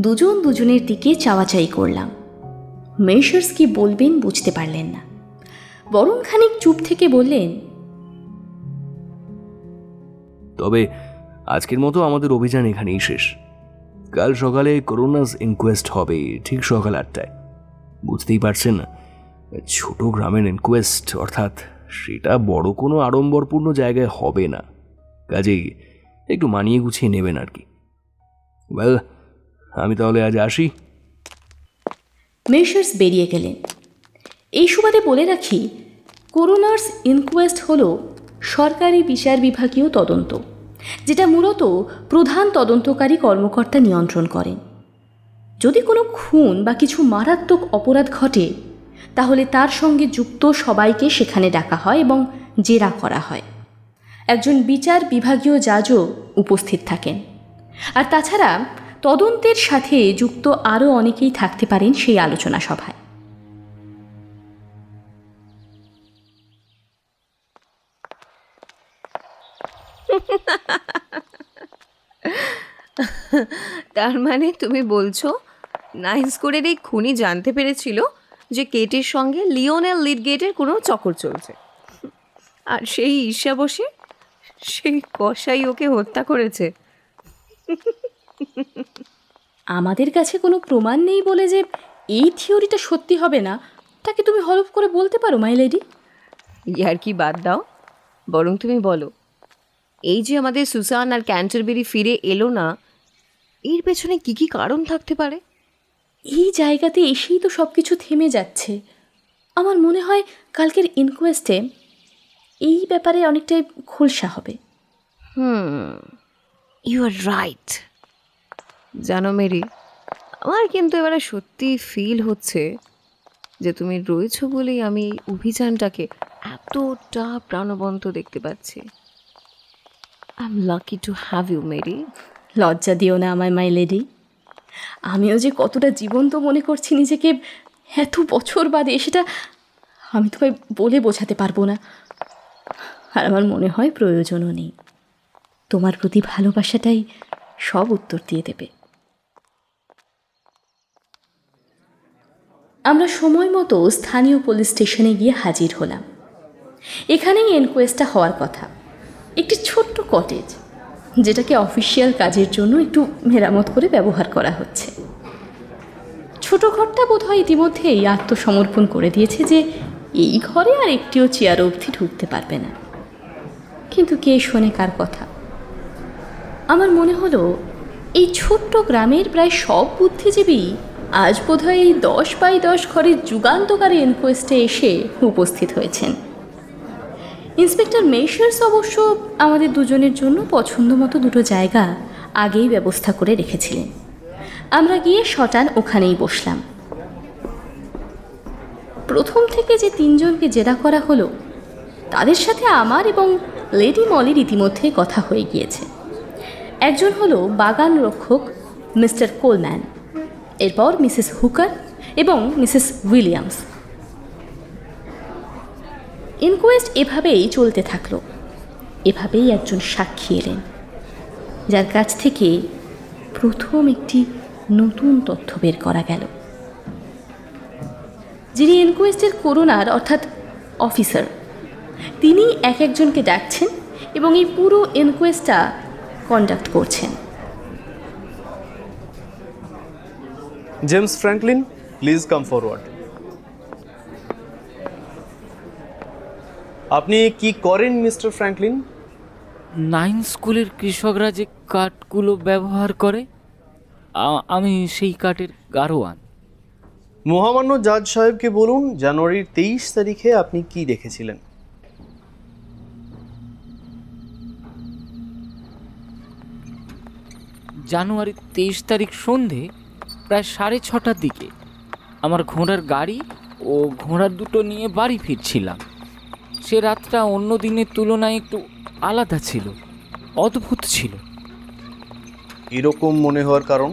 দুজন দুজনের দিকে চাওয়াচাই করলাম। মেশার্স কি বলবেন বুঝতে পারলেন না, বরং খানিক চুপ থেকে বললেন, তবে আজকের মতো আমাদের অভিযান এখানেই শেষ। কাল সকালে করোনাস ইনকোয়েস্ট হবে ঠিক সকাল 8টায়। বুঝতেই পারছেন না, ছোট গ্রামের ইনকোয়েস্ট, অর্থাৎ সেটা বড় কোনো আড়ম্বরপূর্ণ জায়গায় হবে না। কাজেই একটু মানিয়ে গুছিয়ে নেবেন আর কি। ওয়েল, আমি তাহলে আজ আসি। মেশার্স বেরিয়ে গেলেন। এই সুবাদে বলে রাখি, করোনার্স ইনকোয়েস্ট হলো সরকারি বিচার বিভাগীয় তদন্ত, যেটা মূলত প্রধান তদন্তকারী কর্মকর্তা নিয়ন্ত্রণ করেন। যদি কোনো খুন বা কিছু মারাত্মক অপরাধ ঘটে, তাহলে তার সঙ্গে যুক্ত সবাইকে সেখানে ডাকা হয় এবং জেরা করা হয়। একজন বিচার বিভাগীয় জাজও উপস্থিত থাকেন। আর তাছাড়া তদন্তের সাথে যুক্ত আরও অনেকেই থাকতে পারেন সেই আলোচনা সভায়। তার মানে তুমি বলছো 9 স্কোরের এই খুনি জানতে পেরেছিল যে কেটের সঙ্গে লিওনেল লিডগেটের কোনো চক্কর চলছে, আর সেই ঈর্ষা বসে সেই কসাই ওকে হত্যা করেছে। আমাদের কাছে কোনো প্রমাণ নেই বলে যে এই থিওরিটা সত্যি হবে না, তাকে তুমি হলফ করে বলতে পারো মাই লেডি? ইয়ার কি বাদ দাও, বরং তুমি বলো, এই যে আমাদের সুসান আর ক্যান্টারবেরি ফিরে এলো না, এর পেছনে কি কি কারণ থাকতে পারে? এই জায়গাতে এসেই তো সব কিছু থেমে যাচ্ছে। আমার মনে হয় কালকের ইনকোয়েস্টে এই ব্যাপারে অনেকটাই খোলসা হবে। You are right. জানো মেরি, আমার কিন্তু এবারে সত্যি ফিল হচ্ছে যে তুমি রয়েছো বলেই আমি এই অভিযানটাকে এতটা প্রাণবন্ত দেখতে পাচ্ছি। I am lucky to have you Mary. লজ্জা দিও না আমায় মাই লেডি। আমিও যে কতটা জীবন্ত মনে করছি নিজেকে এত বছর বাদে, সেটা আমি তোমায় বলে বোঝাতে পারবো না। আর আমার মনে হয় প্রয়োজনও নেই। তোমার প্রতি ভালোবাসাটাই সব উত্তর দিয়ে দেবে। আমরা সময় মতো স্থানীয় পুলিশ স্টেশনে গিয়ে হাজির হলাম। এখানেই এনকোয়েস্টটা হওয়ার কথা। একটি ছোট্ট কটেজ, যেটাকে অফিসিয়াল কাজের জন্য একটু মেরামত করে ব্যবহার করা হচ্ছে। ছোট ঘরটা বোধহয় ইতিমধ্যেই আত্মসমর্পণ করে দিয়েছে যে এই ঘরে আর একটিও চেয়ার অবধি ঢুকতে পারবে না। কিন্তু কে শোনে কার কথা? আমার মনে হলো এই ছোট্ট গ্রামের প্রায় সব বুদ্ধিজীবী আজ বোধহয় এই 10x10 ঘরের যুগান্তকারী এনকোয়েস্টে এসে উপস্থিত হয়েছেন। ইন্সপেক্টর মেশার্স অবশ্য আমাদের দুজনের জন্য পছন্দ মতো দুটো জায়গা আগেই ব্যবস্থা করে রেখেছিলেন। আমরা গিয়ে শটান ওখানেই বসলাম। প্রথম থেকে যে 3 জনকে জেরা করা হলো, তাদের সাথে আমার এবং লেডি মলির ইতিমধ্যেই কথা হয়ে গিয়েছে। একজন হলো বাগান রক্ষক মিস্টার কোলম্যান, এরপর মিসেস হুকার এবং মিসেস উইলিয়ামস। ইনকোয়েস্ট এভাবেই চলতে থাকলো। এভাবেই একজন সাক্ষী এলেন, যার কাছ থেকে প্রথম একটি নতুন তথ্য বের করা গেল। যিনি ইনকোয়েস্টের করোনার অর্থাৎ অফিসার, তিনি এক একজনকে ডাকছেন এবং এই পুরো ইনকোয়েস্টটা কন্ডাক্ট করছেন। James Franklin, please come forward. আপনি কি করেন মিস্টার ফ্র্যাঙ্কলিন? 9 স্কুলের কৃষকরা যে কাঠগুলো ব্যবহার করে, আমি সেই কাঠের গারোয়ান। মহামান্য জাজ সাহেবকে বলুন জানুয়ারির 23 তারিখে আপনি কি দেখেছিলেন। জানুয়ারির 23 তারিখ সন্ধে প্রায় 6:30টার দিকে আমার ঘোড়ার গাড়ি ও ঘোড়ার দুটো নিয়ে বাড়ি ফিরছিলাম। সে রাতটা অন্য দিনের তুলনায় একটু আলাদা ছিল, অদ্ভুত ছিল। এরকম মনে হওয়ার কারণ?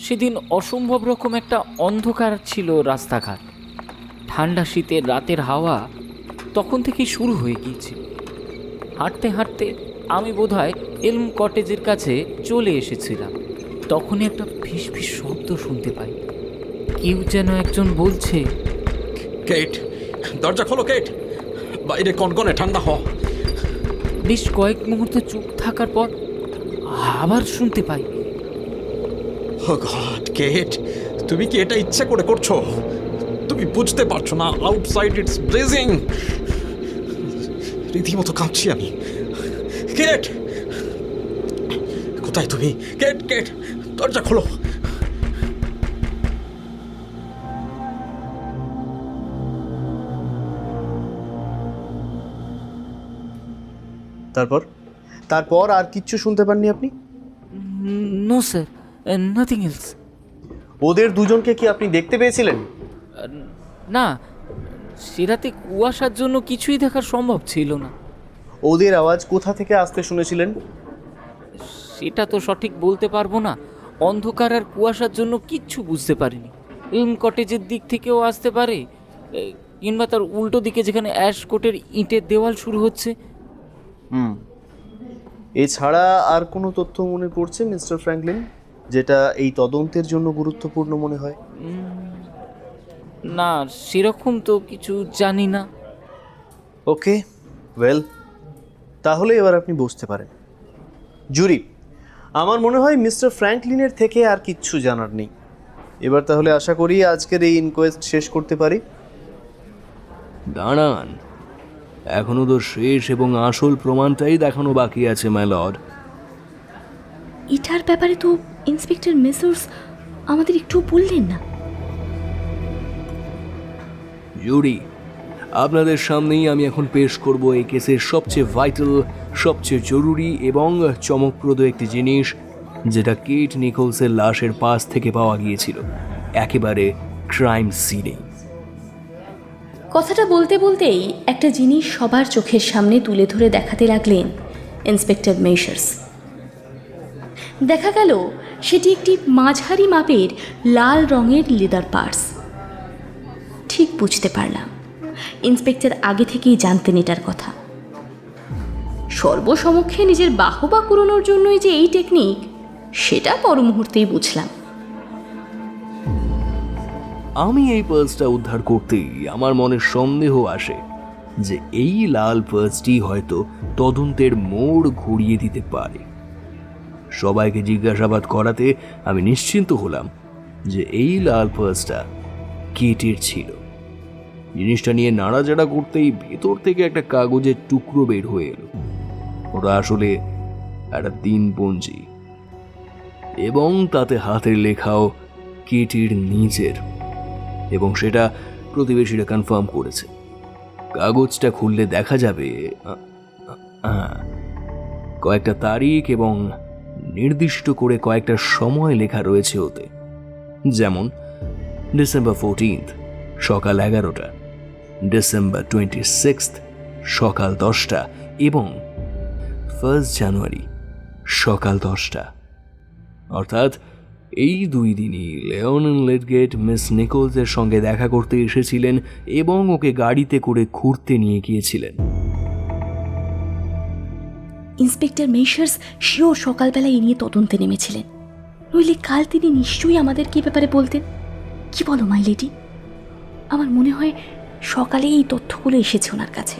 সেদিন অসম্ভব রকম একটা অন্ধকার ছিল রাস্তাঘাট। ঠান্ডা শীতের রাতের হাওয়া তখন থেকেই শুরু হয়ে গিয়েছে। হাঁটতে হাঁটতে আমি বোধহয় এলম কটেজের কাছে চলে এসেছিলাম। তখনই একটা ফিস ফিস শব্দ শুনতে পাই। কেউ যেন একজন বলছে, কেট, দরজা খোলো কেট, বাইরে কনকনে ঠান্ডা হ। বেশ কয়েক মুহূর্ত চুপ থাকার পর আবার শুনতে পাই, ও গড কেট, তুমি কি এটা ইচ্ছে করে করছো? তুমি বুঝতে পারছো না আউটসাইড ইটস ব্লেজিং। রীতিমতো কাঁপছি আমি। কেট, কোথায় তুমি? কেট, কেট, দরজা খোলো। তারপর আর কিচ্ছু শুনতে পাননি আপনি? No sir, nothing else. ওদের দুজনকে কি আপনি দেখতে পেয়েছিলেন? না, সে রাতে কুয়াশার জন্য কিছুই দেখা সম্ভব ছিল না। ওদের আওয়াজ কোথা থেকে আসতে শুনেছিলেন? সেটা তো সঠিক বলতে পারবো না, অন্ধকার আর কুয়াশার জন্য কিচ্ছু বুঝতে পারিনি। এলম কটেজের দিক থেকেও আসতে পারে, কিংবা তার উল্টো দিকে যেখানে অ্যাশ কোটের ইটের দেওয়াল শুরু হচ্ছে। এছাড়া আর কোনো তথ্য মনে পড়ছে মিস্টার ফ্র্যাঙ্কলিন, যেটা এই তদন্তের জন্য গুরুত্বপূর্ণ মনে হয়? না, সেরকম তো কিছু জানি না। ওকে, ওয়েল, তাহলে এবার আপনি বুঝতে পারেন। জুরি, আমার মনে হয় মিস্টার ফ্র্যাঙ্কলিনের থেকে আর কিচ্ছু জানার নেই। এবার তাহলে আশা করি আজকের এই ইনকোয়েস্ট শেষ করতে পারি। দাঁড়ান, এখনো তো শেষ এবং আসল প্রমাণটাই দেখানো বাকি আছে, মাই লর্ড। এটার ব্যাপারে তো ইন্সপেক্টর মেসর্স আমাদের একটু বললেন না। জুরি, আপনাদের সামনেই আমি এখন পেশ করব এই কেসের সবচেয়ে ভাইটাল, সবচেয়ে জরুরি এবং চমকপ্রদ একটি জিনিস, যেটা কেট নিকোলসের লাশের পাশ থেকে পাওয়া গিয়েছিল, একেবারে ক্রাইম সিনে। কথাটা বলতে বলতেই একটা জিনিস সবার চোখের সামনে তুলে ধরে দেখাতে লাগলেন ইন্সপেক্টর মেসার্স। দেখা গেল সেটি একটি মাঝারি মাপের লাল রঙের লেদার পার্স। ঠিক বুঝতে পারলাম ইন্সপেক্টর আগে থেকেই জানতেন এটার কথা। সর্বসমক্ষে নিজের বাহবা কুড়োনোর জন্যই যে এই টেকনিক, সেটা পর মুহূর্তেই বুঝলাম। আমি এই পার্সটা উদ্ধার করতেই আমার মনে সন্দেহ আসে যে এই লাল পার্সটি হয়তো তদন্তের মোড় ঘুরিয়ে দিতে পারে। সবাইকে জিজ্ঞাসাবাদ করাতে আমি নিশ্চিন্ত হলাম যে এই লাল পার্সটা কেটের ছিল। জিনিসটা নিয়ে নাড়াচাড়া করতেই ভেতর থেকে একটা কাগজের টুকরো বের হয়ে এলো। ওটা আসলে একটা দিনপঞ্জি, এবং তাতে হাতের লেখাও কেটের নিজের, এবং সেটা প্রতিবেশীরা কনফার্ম করেছে। কাগজটা খুললে দেখা যাবে কয়েকটা তারিখ এবং নির্দিষ্ট করে কয়েকটা সময় লেখা রয়েছে ওতে, যেমন ডিসেম্বর 14 সকাল 11টা, ডিসেম্বর 26 সকাল 10টা এবং 1 জানুয়ারি সকাল 10টা। অর্থাৎ এই 2 দিনই লিওনেল লেডগেট মিস নিকোলসের সঙ্গে দেখা করতে এসেছিলেন এবং ওকে গাড়িতে করে ঘুরতে নিয়ে গিয়েছিলেন। ইন্সপেক্টর মেসার্স শিওর সকালবেলা এ নিয়ে তদন্তে নেমেছিলেন, নইলে কাল তিনি নিশ্চয়ই আমাদের কি ব্যাপারে বলতেন। কি বলো মাই লেডি? আমার মনে হয় সকালে এই তথ্যগুলো এসেছে ওনার কাছে।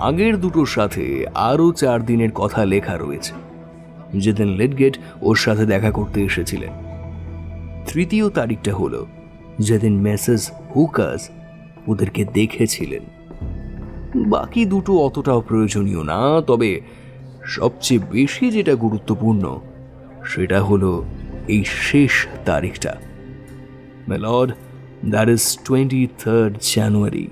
আগের দুটোর সাথে আরও 4 দিনের কথা লেখা রয়েছে, যেদিন লেডগেট ওর সাথে দেখা করতে এসেছিলেন। তৃতীয় তারিখটা হলো যেদিন মেসেস হুকাস ওদেরকে দেখেছিলেন। বাকি দুটো অতটাও প্রয়োজনীয় না, তবে সবচেয়ে বেশি যেটা গুরুত্বপূর্ণ সেটা হলো এই শেষ তারিখটা। মাই লর্ড, দ্যাট ইজ 23 জানুয়ারি,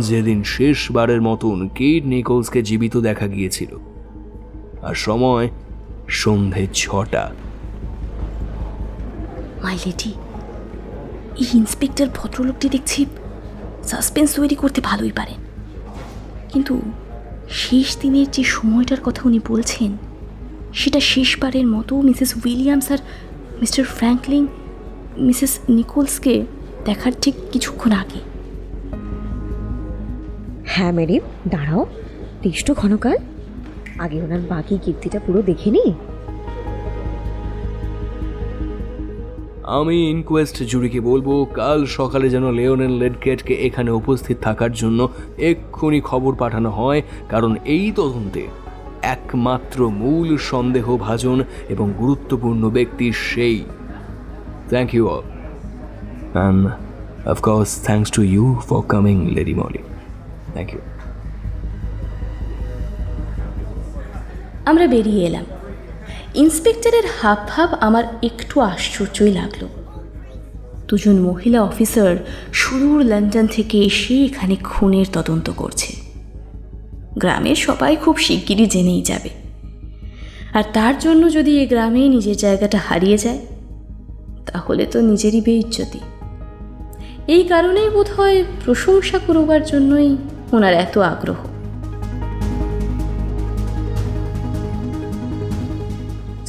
যেদিন শেষবারের মতন কেট নিকোলসকে জীবিত দেখা গিয়েছিল, আর সময় সন্ধে 6টা। মাই লেডি, এই ইন্সপেক্টর ভদ্রলোকটি দেখছি সাসপেন্স তৈরি করতে ভালোই পারেন, কিন্তু শেষ দিনের যে সময়টার কথা উনি বলছেন, সেটা শেষবারের মতো মিসেস উইলিয়ামস আর মিস্টার ফ্র্যাঙ্কলিন মিসেস নিকোলসকে দেখার ঠিক কিছুক্ষণ আগে। হ্যাঁ মেরি, দাঁড়াও, তিষ্ট ঘনকাল, আগে ওনার বাকি কীর্তিটা পুরো দেখে নি। আমি ইনকোয়েস্ট জুরিকে বলবো কাল সকালে যেন লিওনেল লেডগেটকে এখানে উপস্থিত থাকার জন্য এক্ষুনি খবর পাঠানো হয়, কারণ এই তদন্তে একমাত্র মূল সন্দেহভাজন এবং গুরুত্বপূর্ণ ব্যক্তি সেই। Thank you all, and of course thanks to you for coming, Lady Molly. Thank you. আমরা বেরিয়ে এলাম। ইন্সপেক্টরের হাবভাব আমার একটু আশ্চর্যই লাগলো। দুজন মহিলা অফিসার সুদূর লন্ডন থেকে এসে এখানে খুনের তদন্ত করছে। গ্রামের সবাই খুব শিগগিরই জেনেই যাবে। আর তার জন্য যদি এ গ্রামে নিজের জায়গাটা হারিয়ে যায়, তাহলে তো নিজেরই বেইজ্জতি। এই কারণেই বোধহয় প্রশংসা করবার জন্যই ওনার এত আগ্রহ।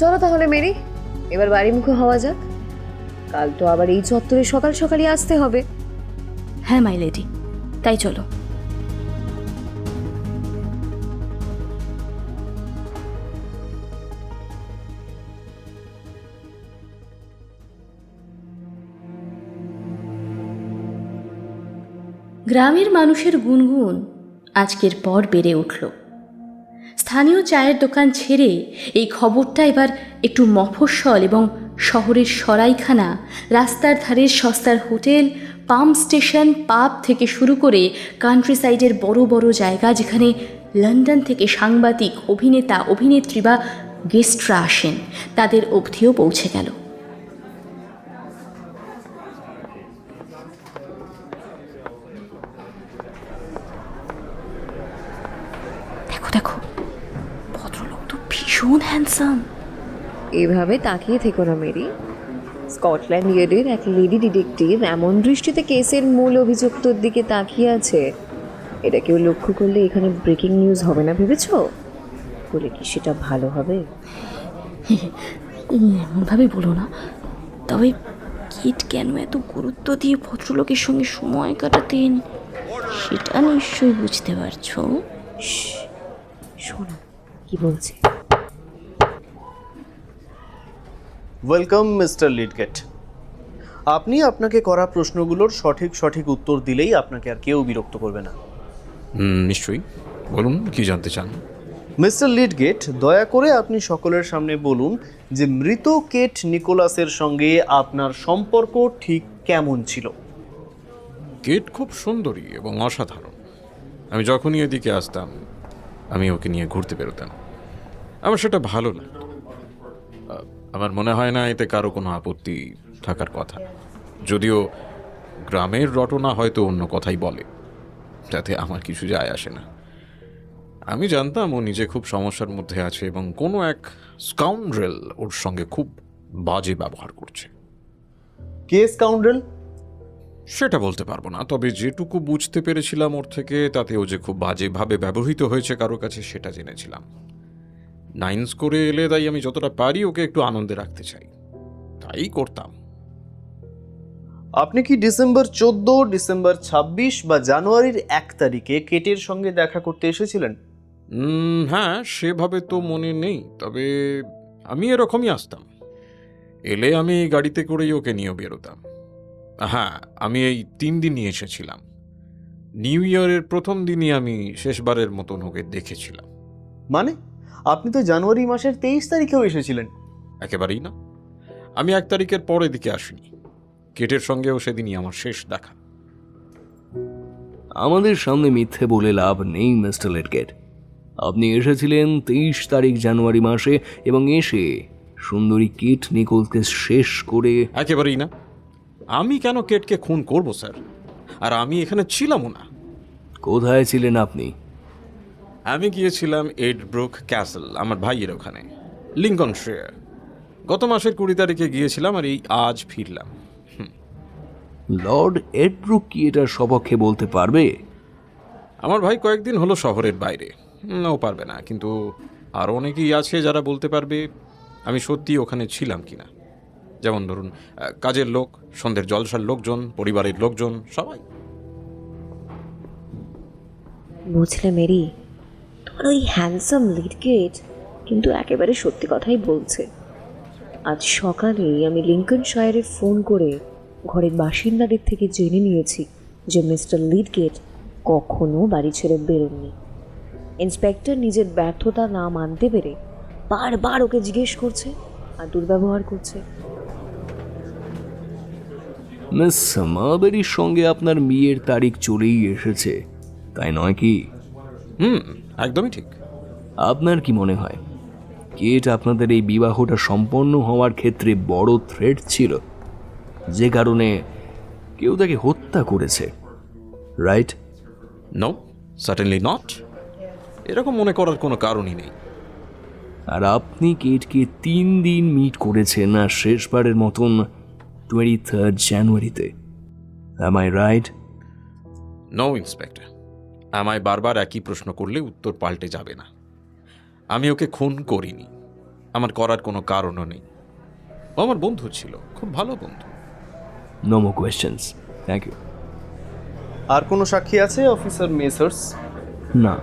চলো তাহলে মেরি, এবার বাড়ি মুখো হওয়া যাক। কাল তো আবার এই চত্বরে সকাল সকালই আসতে হবে। হ্যাঁ মাই লেডি, তাই চলো। গ্রামের মানুষের গুনগুন আজকের পর বেড়ে উঠল। স্থানীয় চায়ের দোকান ছেড়ে এই খবরটা এবার একটু মফস্বল এবং শহরের সরাইখানা, রাস্তার ধারের সস্তার হোটেল, পাম্প স্টেশন, পাব থেকে শুরু করে কান্ট্রি সাইডের বড় বড় জায়গা, যেখানে লন্ডন থেকে সাংবাদিক, অভিনেতা, অভিনেত্রী বা গেস্টরা আসেন, তাদের অবধিও পৌঁছে গেল। দেখো দেখো, ভদ্রলোক তো ভীষণ হ্যান্ডসাম। এভাবে তাকিয়ে থেকো না মেরি। স্কটল্যান্ড ইয়ার্ডের এক লেডি ডিটেকটিভ এমন দৃষ্টিতে কেসের মূল অভিযুক্তর দিকে তাকিয়ে আছে, এটা কেউ লক্ষ্য করলে এখানে ব্রেকিং নিউজ হবে না ভেবেছো? বলে কি সেটা ভালো হবে? এমনভাবে বলো না। তবে কিট কেন এত গুরুত্ব দিয়ে ভদ্রলোকের সঙ্গে সময় কাটাতেন, সেটা নিশ্চয়ই বুঝতে পারছো। শোনো কি বলছে। Welcome Mister Lidgate. আপনি আপনাকে করা প্রশ্নগুলোর সঠিক উত্তর দিলেই আপনাকে আর কেউ বিরক্ত করবে না। নিশ্চয়ই, বলুন কি জানতে চান। মিস্টার লিডগেট, দয়া করে আপনি সকলের সামনে বলুন যে মৃত কেট নিকোলাসের সঙ্গে আপনার সম্পর্ক ঠিক কেমন ছিল? কেট খুব সুন্দরী এবং অসাধারণ। আমি যখনই এদিকে আসতাম আমি ওকে নিয়ে ঘুরতে বেরোতাম। আমার সেটা ভালো লাগতো। আমার মনে হয় না এতে কারো কোনো আপত্তি থাকার কথা, যদিও গ্রামের রটনা হয়তো অন্য কথাই বলে, যাতে আমার কিছু যায় আসে না। আমি জানতাম ও নিজে খুব সমস্যার মধ্যে আছে এবং কোনো এক স্কাউন্ড্রেল ওর সঙ্গে খুব বাজে ব্যবহার করছে। কে স্কাউন্ড্রেল? সেটা বলতে পারবো না, তবে যেটুকু বুঝতে পেরেছিলাম ওর থেকে, তাতে ও যে খুব বাজেভাবে ব্যবহৃত হয়েছে কারো কাছে সেটা জেনেছিলাম। 9 করে এলে তাই আমি যতটা পারি ওকে একটু আনন্দে রাখতে চাই, তাই করতাম। আপনি কি ডিসেম্বর 14, ডিসেম্বর 26 বা জানুয়ারির 1 তারিখে কেটের সঙ্গে দেখা করতে এসেছিলেন? হ্যাঁ, সেভাবে তো মনে নেই, তবে আমি এরকমই আসতাম। এলে আমি গাড়িতে করেই ওকে নিয়ে বেরোতাম। হ্যাঁ, আমি এই 3 দিনই এসেছিলাম। নিউ ইয়ারের প্রথম দিনই আমি শেষবারের মতন ওকে দেখেছিলাম। মানে আপনি তো জানুয়ারি মাসের 23 তারিখেও এসেছিলেন। একেবারেই না, আমি 1 তারিখের পরে দিকে আসিনি। কেটের সঙ্গেও সেদিনই আমার শেষ দেখা। আমাদের সামনে মিথ্যে বলে লাভ নেই মিস্টার লিডগেট। আপনি এসেছিলেন 23 তারিখ জানুয়ারি মাসে এবং এসে সুন্দরী কেট নিকোলসকে শেষ করে। একেবারেই না, আমি কেন কেটকে খুন করব স্যার? আর আমি এখানে ছিলামও না। কোথায় ছিলেন আপনি? আমি গিয়েছিলাম এডব্রুক ক্যাসেল, আমার ভাইয়ের ওখানে, লিঙ্কনশায়ার। গত মাসের 20 তারিখে গিয়েছিলাম আর এই আজ ফিরলাম। লর্ড এডব্রুক কি এটার সপক্ষে বলতে পারবে? আমার ভাই কয়েকদিন হলো শহরের বাইরে, ও পারবে না, কিন্তু আরও অনেকেই আছে যারা বলতে পারবে আমি সত্যি ওখানে ছিলাম কিনা। যেমন ধরুন কাজের লোক, সন্ধ্যের জলসার লোকজন, পরিবারের লোকজন, সবাই। বুঝলে মেরি, তোমার ওই হ্যান্ডসাম লিডগেট কিন্তু একেবারে সত্যি কথাই বলছে। আজ সকালেই আমি লিঙ্কনশায়ারে ফোন করে ঘরের বাসিন্দাদের থেকে জেনে নিয়েছি যে মিস্টার লিডগেট কখনো বাড়ি ছেড়ে বেরোননি। ইন্সপেক্টর নিজের ব্যর্থতা না মানতে পেরে বারবার ওকে জিজ্ঞেস করছে আর দুর্ব্যবহার করছে। মিস মার্বেরির সঙ্গে আপনার বিয়ের তারিখ চলেই এসেছে, তাই নয় কি? একদমই ঠিক। আপনার কি মনে হয় কেট আপনাদের এই বিবাহটা সম্পন্ন হওয়ার ক্ষেত্রে বড় থ্রেট ছিল, যে কারণে কেউ তাকে হত্যা করেছে, রাইট? No, certainly not. এরকম মনে করার কোনো কারণই নেই। আর আপনি কেটকে 3 দিন মিট করেছেন আর শেষবারের মতন 23 জানুয়ারিতে। Am I right? No inspector, আমায় বারবার একই প্রশ্ন করলে উত্তর পাল্টে যাবে না। আমি ওকে খুন করিনি, আমার করার কোনো কারণও নেই। ও আমার বন্ধু ছিল, খুব ভালো বন্ধু। No more questions. Thank you. আর কোনো সাক্ষী আছে অফিসার মেসার্স? না।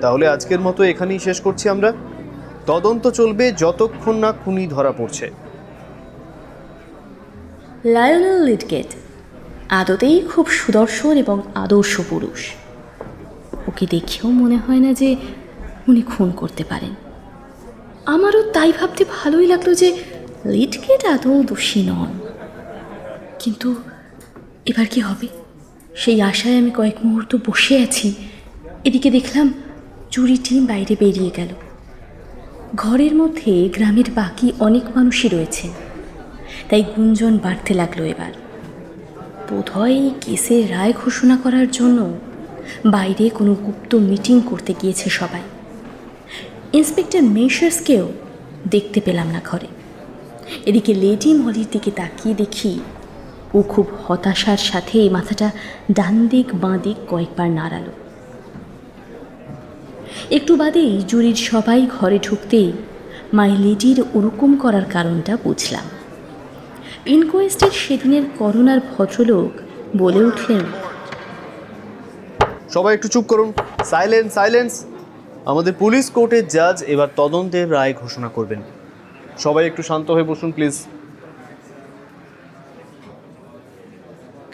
তাহলে আজকের মতো এখানেই শেষ করছি আমরা। তদন্ত চলবে যতক্ষণ না খুনি ধরা পড়ছে। লায়নেল লিডগেট আদতেই খুব সুদর্শন এবং আদর্শ পুরুষ। ওকে দেখেও মনে হয় না যে উনি খুন করতে পারেন। আমারও তাই ভাবতে ভালোই লাগলো যে লিডগেট আদৌ দোষী নন। কিন্তু এবার কি হবে সেই আশায় আমি কয়েক মুহূর্ত বসে আছি। এদিকে দেখলাম জুরি টিম বাইরে বেরিয়ে গেল। ঘরের মধ্যে গ্রামের বাকি অনেক মানুষই রয়েছেন, তাই গুঞ্জন বাড়তে লাগলো। এবার বোধহয় এই কেসের রায় ঘোষণা করার জন্য বাইরে কোনো গুপ্ত মিটিং করতে গিয়েছে সবাই। ইন্সপেক্টর মেসার্সকেও দেখতে পেলাম না ঘরে। এদিকে লেডি মলির দিকে তাকিয়ে দেখি ও খুব হতাশার সাথে মাথাটা ডান দিক বাঁ দিক কয়েকবার নাড়ালো। একটু বাদেই জুরির সবাই ঘরে ঢুকতেই মাই লেডির ওরকম করার কারণটা বুঝলাম। ইনকোয়েস্টের সেদিনের করোনার ভদ্রলোক বলে উঠলেন, সবাই একটু চুপ করুন। Silence, silence. আমাদের পুলিশ কোর্টের জাজ এবার তদন্তের রায় ঘোষণা করবেন। সবাই একটু শান্ত হয়ে বসুন প্লিজ।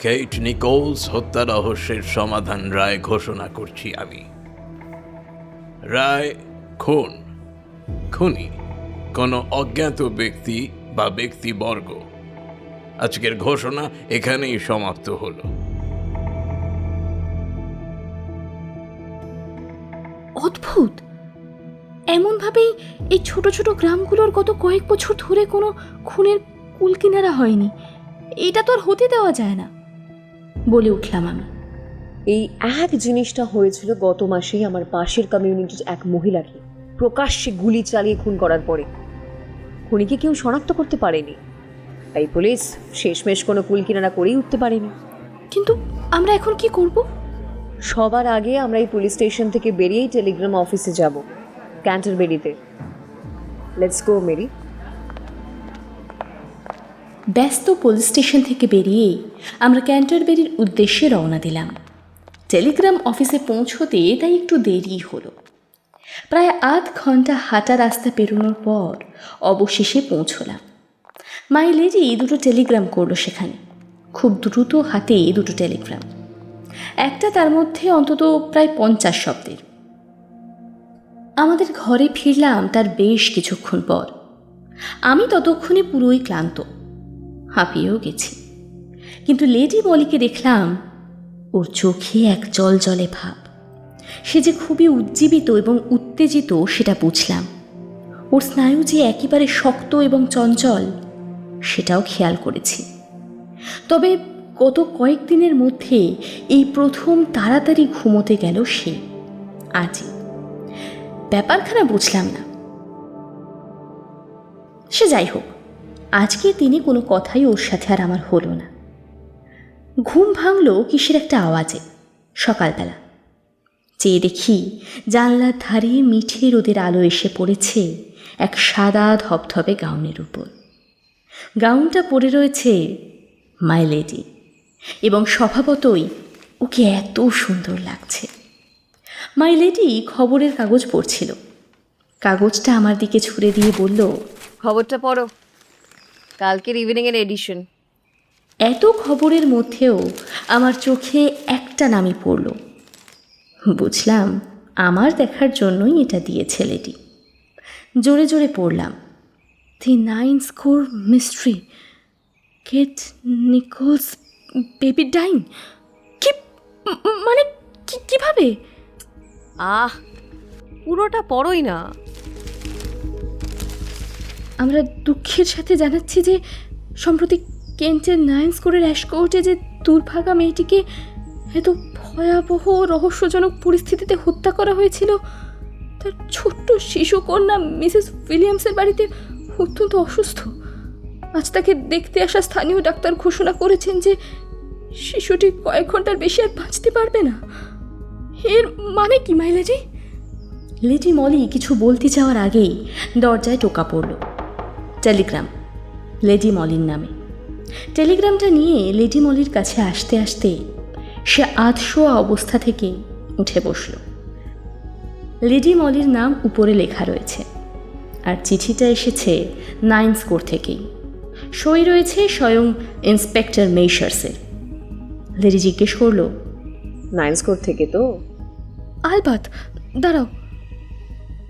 কেট নিকোলস হত্যা রহস্যের সমাধান রায় ঘোষণা করছি আমি। রায় খুন। খুনি কোনো অজ্ঞাত ব্যক্তি বা ব্যক্তিবর্গ। আজকের ঘোষণা এখানেই সমাপ্ত হলো। অদ্ভুত, এমনভাবেই এই ছোট ছোট গ্রামগুলোর গত কয়েক বছর ধরে কোনো খুনের কুলকিনারা হয়নি। এটা তো আর হতে দেওয়া যায় না বলে উঠলাম আমি। এই এক জিনিসটা হয়েছিল গত মাসেই আমার পাশের কমিউনিটির এক মহিলাকে প্রকাশ্যে গুলি চালিয়ে খুন করার পরে। খুনিকে কেউ শনাক্ত করতে পারেনি, তাই পুলিশ শেষমেশ কোনো কুলকিনারা করেই উঠতে পারেনি। কিন্তু আমরা এখন কি করব? সবার আগে আমরা এই পুলিশ স্টেশন থেকে বেরিয়েই টেলিগ্রাম অফিসে যাব, ক্যান্টারবেরিতে। Let's go Mary. ব্যস্ত পুলিশ স্টেশন থেকে বেরিয়েই আমরা ক্যান্টারবেরির উদ্দেশ্যে রওনা দিলাম। টেলিগ্রাম অফিসে পৌঁছতে তাই একটু দেরি হলো। প্রায় আধ ঘন্টা হাঁটা রাস্তা পেরোনোর পর অবশেষে পৌঁছলাম। মাই লেডি দুটো টেলিগ্রাম করলো সেখানে, খুব দ্রুত হাতে দুটো টেলিগ্রাম। একটা তার মধ্যে অন্তত প্রায় 50 শব্দের। আমাদের ঘরে ফিরলাম তার বেশ কিছুক্ষণ পর। আমি ততক্ষণে পুরোই ক্লান্ত, হাঁপিয়েও গেছি। কিন্তু লেডি মলিকে দেখলাম ওর চোখে এক জলজলে ভাব। সে যে খুবই উজ্জীবিত এবং উত্তেজিত সেটা বুঝলাম। ওর স্নায়ু যে একেবারে শক্ত এবং চঞ্চল সেটাও খেয়াল করেছি। তবে গত কয়েকদিনের মধ্যে এই প্রথম তাড়াতাড়ি ঘুমোতে গেল সে। আজই ব্যাপারখানা বুঝলাম না। সে যাই হোক, আজকে দিনে কোনো কথাই ওর সাথে আর আমার হলো না। ঘুম ভাঙল কিসের একটা আওয়াজে। সকালবেলা চেয়ে দেখি জানলার ধারে মিঠে রোদের আলো এসে পড়েছে এক সাদা ধবধবে গাউনের উপর। গাউনটা পরে রয়েছে মাই লেডি, এবং স্বভাবতই ওকে এত সুন্দর লাগছে। মাই লেডি খবরের কাগজ পড়ছিল। কাগজটা আমার দিকে ছুঁড়ে দিয়ে বলল, খবরটা পড়ো, কালকের ইভিনিংয়ের এডিশন। এত খবরের মধ্যেও আমার চোখে একটা নামই পড়ল। বুঝলাম আমার দেখার জন্যই এটা দিয়েছে লেডি। জোরে জোরে পড়লাম, the 9 score mystery, Kate Nichols baby dying. কি মানে কিভাবে? পুরোটা পড়োই না। আমরা দুঃখের সাথে জানাচ্ছি যে সম্প্রতি কেন্টের 9 স্কোরের অ্যাশকোর্টে যে দুর্ভাগা মেয়েটিকে এত ভয়াবহ রহস্যজনক পরিস্থিতিতে হত্যা করা হয়েছিল তার ছোট্ট শিশুকন্যা মিসেস উইলিয়ামসের বাড়িতে অত্যন্ত অসুস্থ। আজ তাকে দেখতে আসা স্থানীয় ডাক্তার ঘোষণা করেছেন যে শিশুটি কয়েক ঘন্টার বেশি আর বাঁচতে পারবে না। এর মানে কি মাই লেডি? লেডি মলি কিছু বলতে যাওয়ার আগেই দরজায় টোকা পড়ল। টেলিগ্রাম লেডি মলির নামে। টেলিগ্রামটা নিয়ে লেডি মলির কাছে আসতে আসতে সে আধশোয়া অবস্থা থেকে উঠে বসল। লেডি মলির নাম উপরে লেখা রয়েছে, আর চিঠিটা এসেছে 9 স্কোর থেকেই। সই রয়েছে স্বয়ং ইন্সপেক্টর মেশার্সের। লেডি জিজ্ঞেস করল, 9 স্কোর থেকে তো? আলবাত, দাঁড়াও।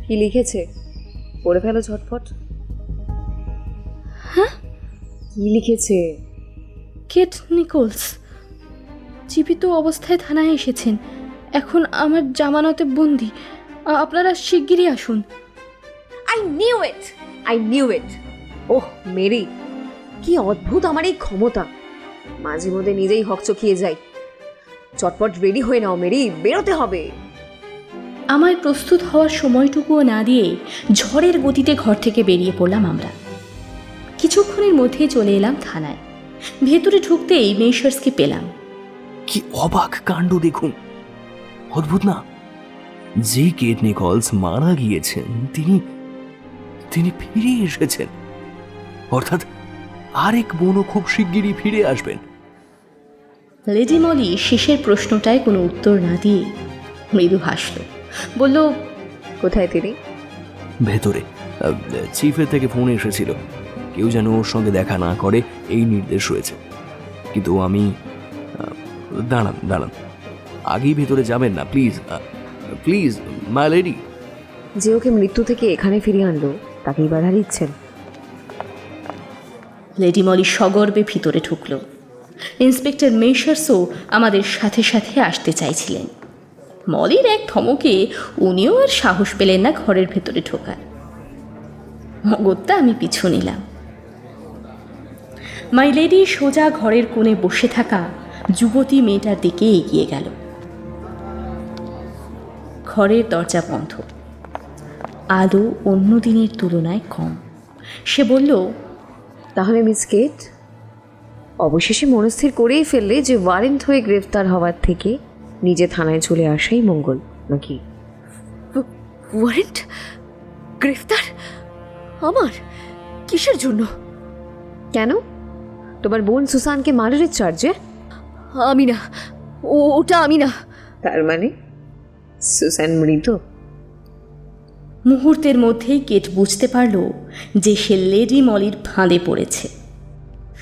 কি লিখেছে পড়ে ফেলো ঝটফট। হ্যাঁ, কি লিখেছে? কেট নিকোলস জীবিত অবস্থায় থানায় এসেছেন, এখন আমার জামানতে বন্দি। আপনারা শিগগিরই আসুন। I knew it. Oh Mary, কি অদ্ভুত আমার এই ক্ষমতা! মাঝে মধ্যে নিজেই হকচকিয়ে যাই। চটপট রেডি হয়ে নাও মেরি, বেরোতে হবে। আমায় প্রস্তুত হওয়ার সময়টুকুও না দিয়ে ঝড়ের গতিতে ঘর থেকে বেরিয়ে পড়লাম আমরা। কিছুক্ষণের মধ্যেই চলে এলাম থানায়। ভেতরে ঢুকতেই মেশার্সকে পেলাম। কি অবাক কাণ্ড দেখুন! অদ্ভুত না? যে কেট নিকলস মারা গিয়েছেন তিনি ফিরে এসেছেন, অর্থাৎ আরেক বোনও খুব শিগগিরই ফিরে আসবেন। লেডি মলি শেষের প্রশ্নটায় কোনো উত্তর না দিয়ে মৃদু হাসল, বলল, কোথায় তিনি? ভেতরে। চিফের থেকে ফোন এসেছিল, কেউ যেন ওর সঙ্গে দেখা না করে এই নির্দেশ রয়েছে। কিন্তু আমি দাঁড়ান, আগেই ভেতরে যাবেন না প্লিজ মাই লেডি। যে ওকে মৃত্যু থেকে এখানে ফিরিয়ে আনলো তাকেই বাধা দিচ্ছেন? লেডি মলি সগর্বে ভিতরে ঢুকল। ইন্সপেক্টর মেশার্সও আমাদের সাথে সাথে আসতে চাইছিলেন। মলির এক ধমকে উনিও আর সাহস পেলেন না ঘরের ভেতরে ঢোকার। অগত্যা আমি পিছু নিলাম। মাই লেডি সোজা ঘরের কোণে বসে থাকা যুবতী মেয়েটার দিকে এগিয়ে গেল। ঘরের দরজা বন্ধ, আলো অন্য দিনের তুলনায় কম। সে বলল, তাহলে মিস কেট অবশেষে মনস্থির করেই ফেললে যে ওয়ারেন্ট হয়ে গ্রেফতার হওয়ার থেকে নিজে থানায় চলে আসাই মঙ্গল, নাকি? ওয়ারেন্ট? গ্রেফতার? আমার? কিসের জন্য? কেন? তোমার বোন সুসানকে মার্ডারের চার্জে? আমি না, ওটা আমি না। তার মানে সুসান মৃত? মুহূর্তের মধ্যেই কেট বুঝতে পারল যে সে লেডি মলির ফাঁদে পড়েছে।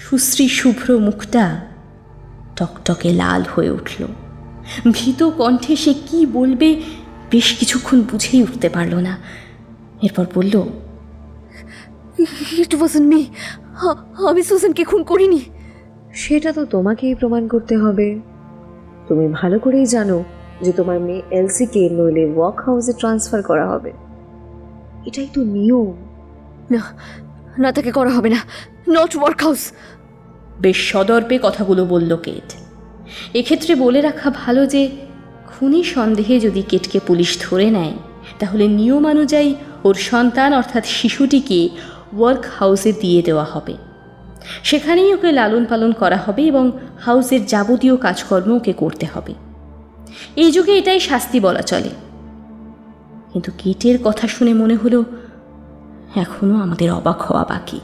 সুশ্রী শুভ্র মুখটা টকটকে লাল হয়ে উঠল। ভীত কণ্ঠে সে কি বলবে বেশ কিছুক্ষণ বুঝেই উঠতে পারল না। এরপর বলল, ইট ওয়াজন্ট মি। আমি সুসানকে খুন করিনি। সেটা তো তোমাকেই প্রমাণ করতে হবে। তুমি ভালো করেই জানো যে তোমার মেয়ে এলসিকে নইলে ওয়ার্ক হাউসে ট্রান্সফার করা হবে। এটাই তো নিয়ম। না, তাকে করা হবে না। Not work house. বেশ সদর্পে কথাগুলো বলল কেট। এক্ষেত্রে বলে রাখা ভালো যে খুনি সন্দেহে যদি কেটকে পুলিশ ধরে নেয়, তাহলে নিয়মানুযায়ী ওর সন্তান অর্থাৎ শিশুটিকে ওয়ার্ক হাউসে দিয়ে দেওয়া হবে। সেখানেই ওকে লালন পালন করা হবে এবং হাউসের যাবতীয় কাজকর্ম ওকে করতে হবে। এই যুগে এটাই শাস্তি বলা চলে। কিন্তু কেটের কথা শুনে মনে হলো এখনও আমাদের অবাক হওয়া বাকি।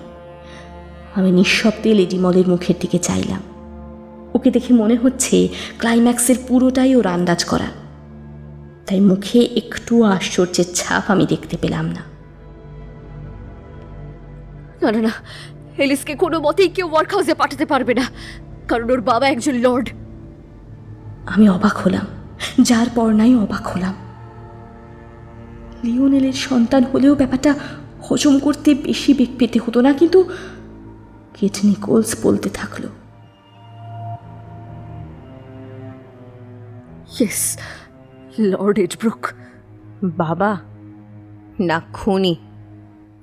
আমি নিঃশব্দে লেডি মলের মুখের দিকে চাইলাম। ওকে দেখে মনে হচ্ছে ক্লাইম্যাক্সের পুরোটাই ওর আন্দাজ করা, তাই মুখে একটুও আশ্চর্যের ছাপ আমি দেখতে পেলাম না। না না না, এলিসকে কোনো মতেই কেউ ওয়ার্ক হাউসে পাঠাতে পারবে না, কারণ ওর বাবা একজন লর্ড। আমি অবাক হলাম, যার পর নাই অবাক হলাম। লিওনেলের সন্তান হলেও ব্যাপারটা হজম করতে বেশি বেগ পেতে হতো না, কিন্তু কেট নিকোলস বলতে থাকলো, ইয়েস, লর্ড এডব্রুক। বাবা না খুনি,